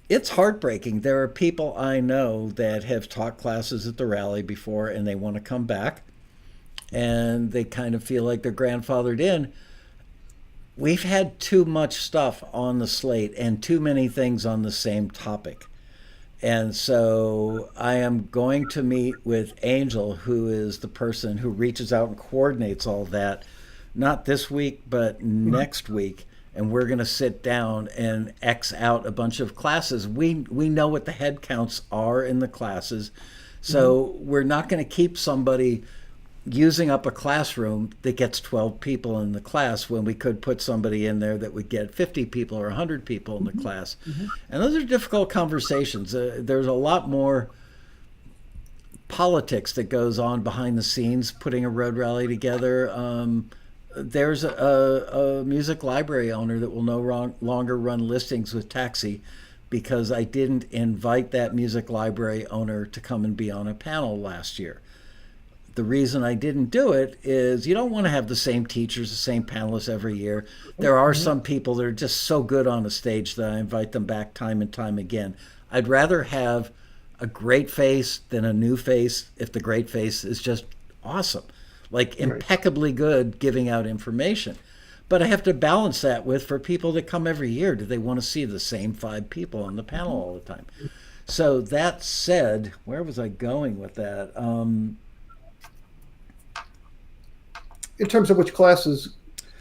it's heartbreaking. There are people I know that have taught classes at the rally before and they want to come back and they kind of feel like they're grandfathered in. We've had too much stuff on the slate and too many things on the same topic. And so I am going to meet with Angel, who is the person who reaches out and coordinates all that, not this week, but next week. And we're going to sit down and X out a bunch of classes. We know what the head counts are in the classes. So we're not going to keep somebody using up a classroom that gets 12 people in the class when we could put somebody in there that would get 50 people or 100 people in the class. And those are difficult conversations. There's a lot more politics that goes on behind the scenes putting a road rally together. There's a music library owner that will no longer run listings with Taxi because I didn't invite that music library owner to come and be on a panel last year. The reason I didn't do it is you don't want to have the same teachers, the same panelists every year. There are some people that are just so good on a stage that I invite them back time and time again. I'd rather have a great face than a new face if the great face is just awesome, like Right. impeccably good giving out information. But I have to balance that with for people that come every year, do they want to see the same 5 people on the panel all the time? So that said, where was I going with that? In terms of which classes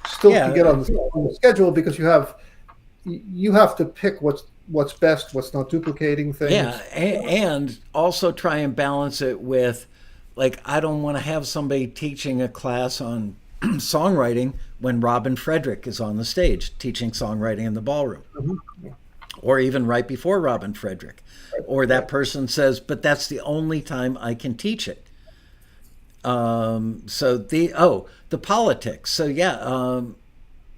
still can Yeah, get on the schedule, because you have to pick what's best, what's not duplicating yeah, things. and also try and balance it with, like, I don't want to have somebody teaching a class on songwriting when Robin Frederick is on the stage teaching songwriting in the ballroom, Mhm. or even right before Robin Frederick, or that Right. person says, "But that's the only time I can teach it." So the politics. So yeah,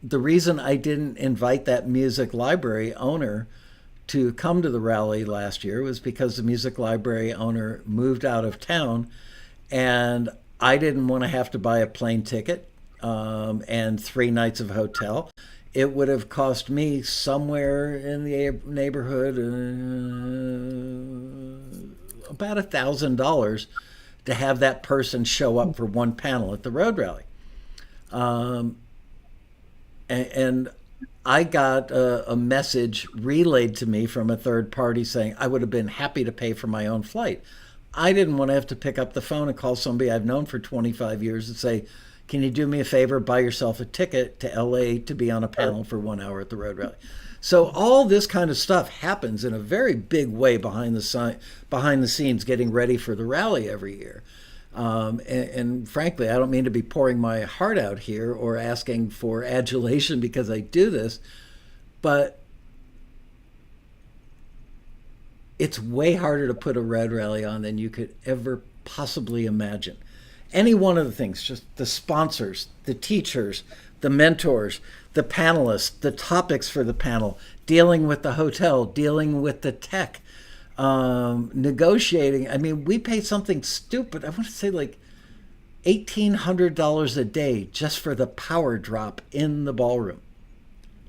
the reason I didn't invite that music library owner to come to the rally last year was because the music library owner moved out of town, and I didn't want to have to buy a plane ticket and 3 nights of hotel. It would have cost me somewhere in the neighborhood about $1,000 to have that person show up for one panel at the road rally. And I got a message relayed to me from a third party saying I would have been happy to pay for my own flight. I didn't want to have to pick up the phone and call somebody I've known for 25 years and say, can you do me a favor, buy yourself a ticket to LA to be on a panel for 1 hour at the road rally? So all this kind of stuff happens in a very big way behind the scenes, getting ready for the rally every year. And frankly, I don't mean to be pouring my heart out here or asking for adulation because I do this, but it's way harder to put a road rally on than you could ever possibly imagine. Any one of the things, just the sponsors, the teachers, the mentors, the panelists, the topics for the panel, dealing with the hotel, dealing with the tech, negotiating. I mean, we pay something stupid. I want to say like $1,800 a day just for the power drop in the ballroom.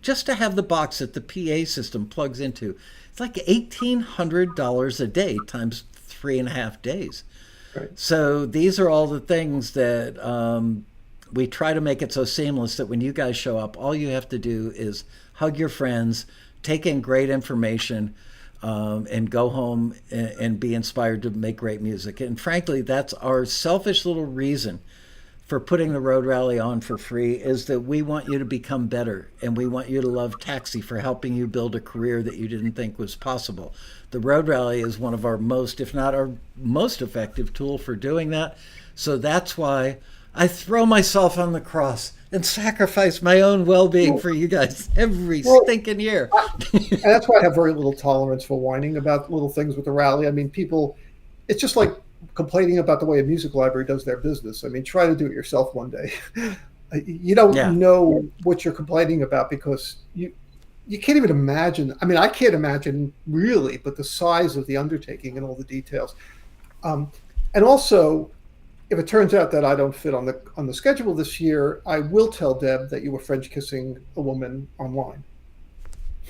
Just to have the box that the PA system plugs into. It's like $1,800 a day times 3.5 days. Right. So these are all the things that we try to make it so seamless that when you guys show up, all you have to do is hug your friends, take in great information, and go home and be inspired to make great music. And frankly, that's our selfish little reason for putting the Road Rally on for free, is that we want you to become better, and we want you to love Taxi for helping you build a career that you didn't think was possible. The Road Rally is one of our most, if not our most effective tool for doing that. So that's why I throw myself on the cross and sacrifice my own well-being for you guys every stinking year. And that's why I have very little tolerance for whining about little things with the rally. I mean, people, it's just like complaining about the way a music library does their business. I mean, try to do it yourself one day. You don't know what you're complaining about because you can't even imagine. I mean, I can't imagine really, but the size of the undertaking and all the details. And also, if it turns out that I don't fit on the schedule this year, I will tell Deb that you were French kissing a woman online.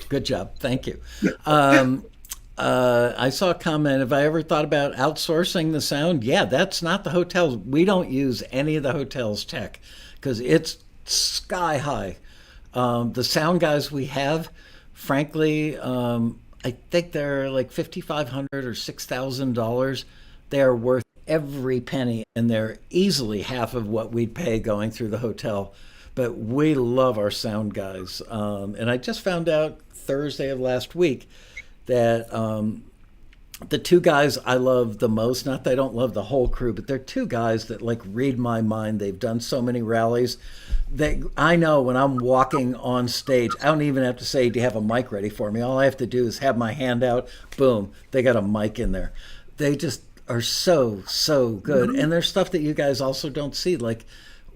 Good job. Thank you. I saw a comment, have I ever thought about outsourcing the sound? Yeah, that's not the hotels. We don't use any of the hotel's tech because it's sky high. The sound guys we have, frankly, I think they're like $5,500 or $6,000. They are worth every penny, and they're easily half of what we'd pay going through the hotel. But we love our sound guys. And I just found out Thursday of last week that the two guys I love the most, not that I don't love the whole crew, but they're two guys that like read my mind. They've done so many rallies that I know when I'm walking on stage, I don't even have to say, do you have a mic ready for me? All I have to do is have my hand out, boom, they got a mic in there. They just are so good. Mm-hmm. And there's stuff that you guys also don't see. Like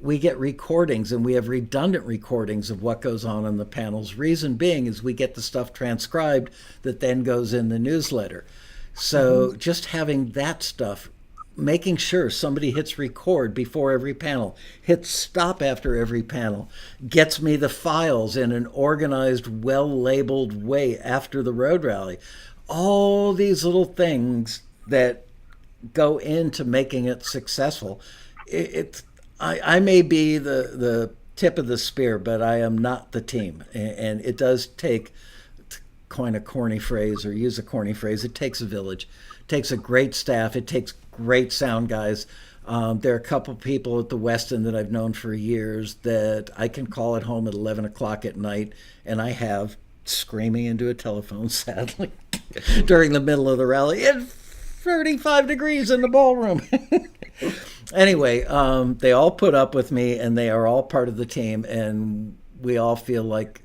we get recordings and we have redundant recordings of what goes on in the panels. Reason being is we get the stuff transcribed that then goes in the newsletter. So just having that stuff, making sure somebody hits record before every panel, hits stop after every panel, gets me the files in an organized, well-labeled way after the road rally. All these little things that go into making it successful. I may be the tip of the spear, but I am not the team. And it does take, to coin a corny phrase or use a corny phrase, it takes a village. It takes a great staff. It takes great sound guys. There are a couple people at the Westin that I've known for years that I can call at home at 11 o'clock at night, and I have screaming into a telephone, sadly, during the middle of the rally. It's 35 degrees in the ballroom. Anyway, they all put up with me, and they are all part of the team, and we all feel like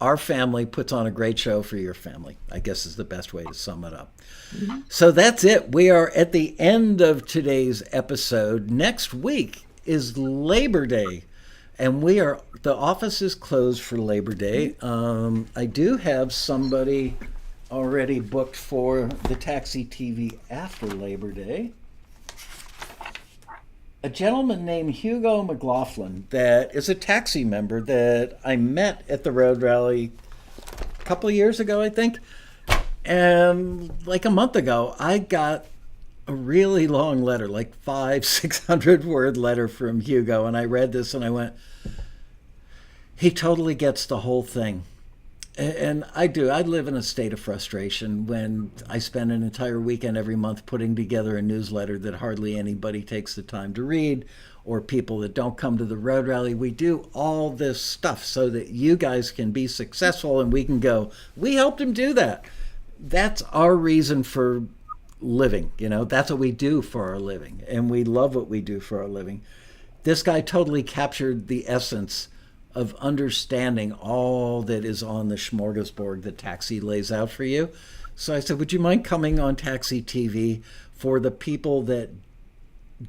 our family puts on a great show for your family, I guess is the best way to sum it up. Mm-hmm. So that's it. We are at the end of today's episode. Next week is Labor Day, and the office is closed for Labor Day. I do have somebody already booked for the Taxi TV after Labor Day. A gentleman named Hugo McLaughlin that is a taxi member that I met at the Road Rally a couple of years ago, I think. And like a month ago, I got a really long letter, like 600 word letter from Hugo. And I read this and I went, he totally gets the whole thing. And I do. I live in a state of frustration when I spend an entire weekend every month putting together a newsletter that hardly anybody takes the time to read, or people that don't come to the road rally. We do all this stuff so that you guys can be successful and we can go, we helped him do that. That's our reason for living. That's what we do for our living. And we love what we do for our living. This guy totally captured the essence of understanding all that is on the smorgasbord that Taxi lays out for you. So I said, would you mind coming on Taxi TV for the people that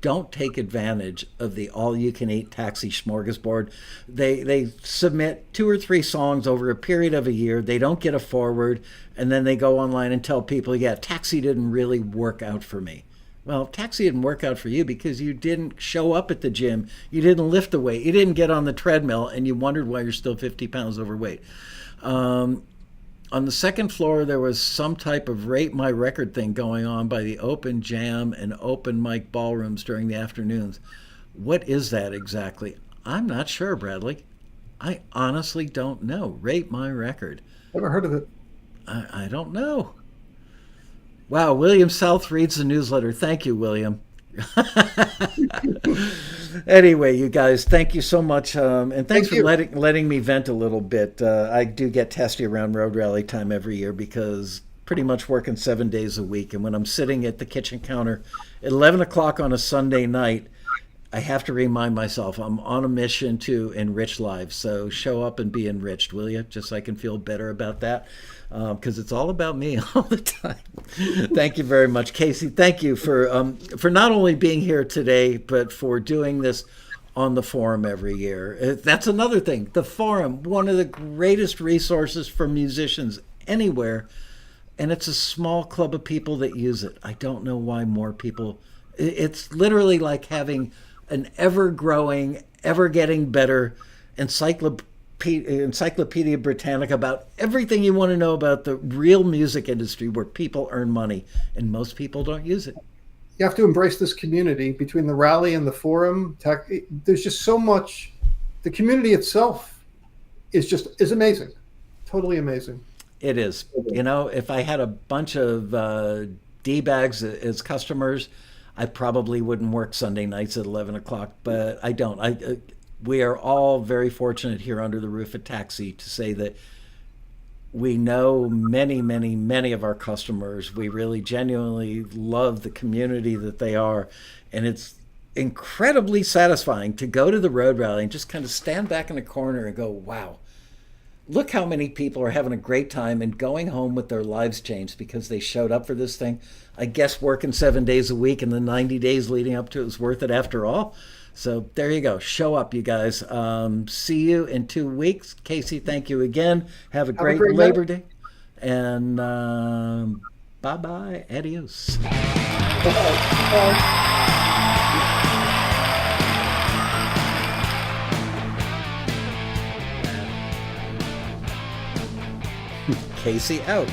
don't take advantage of the all-you-can-eat taxi smorgasbord? They submit 2 or 3 songs over a period of a year. They don't get a forward, and then they go online and tell people, yeah, Taxi didn't really work out for me. Well, Taxi didn't work out for you because you didn't show up at the gym, you didn't lift the weight, you didn't get on the treadmill, and you wondered why you're still 50 pounds overweight. On the second floor, there was some type of rate my record thing going on by the open jam and open mic ballrooms during the afternoons. What is that exactly? I'm not sure, Bradley. I honestly don't know. Rate my record. Never heard of it. I don't know. Wow, William South reads the newsletter. Thank you, William. Anyway, you guys, thank you so much, and thanks for letting me vent a little bit. I do get testy around road rally time every year because pretty much working 7 days a week, and when I'm sitting at the kitchen counter at 11 o'clock on a Sunday night, I have to remind myself I'm on a mission to enrich lives. So show up and be enriched, will you? Just so I can feel better about that, because it's all about me all the time. Thank you very much, Casey. Thank you for not only being here today, but for doing this on the forum every year. That's another thing. The forum, one of the greatest resources for musicians anywhere, and it's a small club of people that use it. I don't know why more people. It's literally like having an ever-growing, ever-getting better Encyclopedia Britannica about everything you want to know about the real music industry where people earn money, and most people don't use it. You have to embrace this community between the rally and the forum. There's just so much. The community itself is amazing, totally amazing. It is. If I had a bunch of D-bags as customers, I probably wouldn't work Sunday nights at 11 o'clock, but I don't. We are all very fortunate here under the roof at Taxi to say that we know many, many, many of our customers. We really genuinely love the community that they are, and it's incredibly satisfying to go to the road rally and just kind of stand back in a corner and go, wow, look how many people are having a great time and going home with their lives changed because they showed up for this thing. I guess working 7 days a week and the 90 days leading up to it was worth it after all. So there you go. Show up, you guys. See you in 2 weeks. Casey, thank you again. Have a great Labor Day. And bye-bye. Adios. Casey out.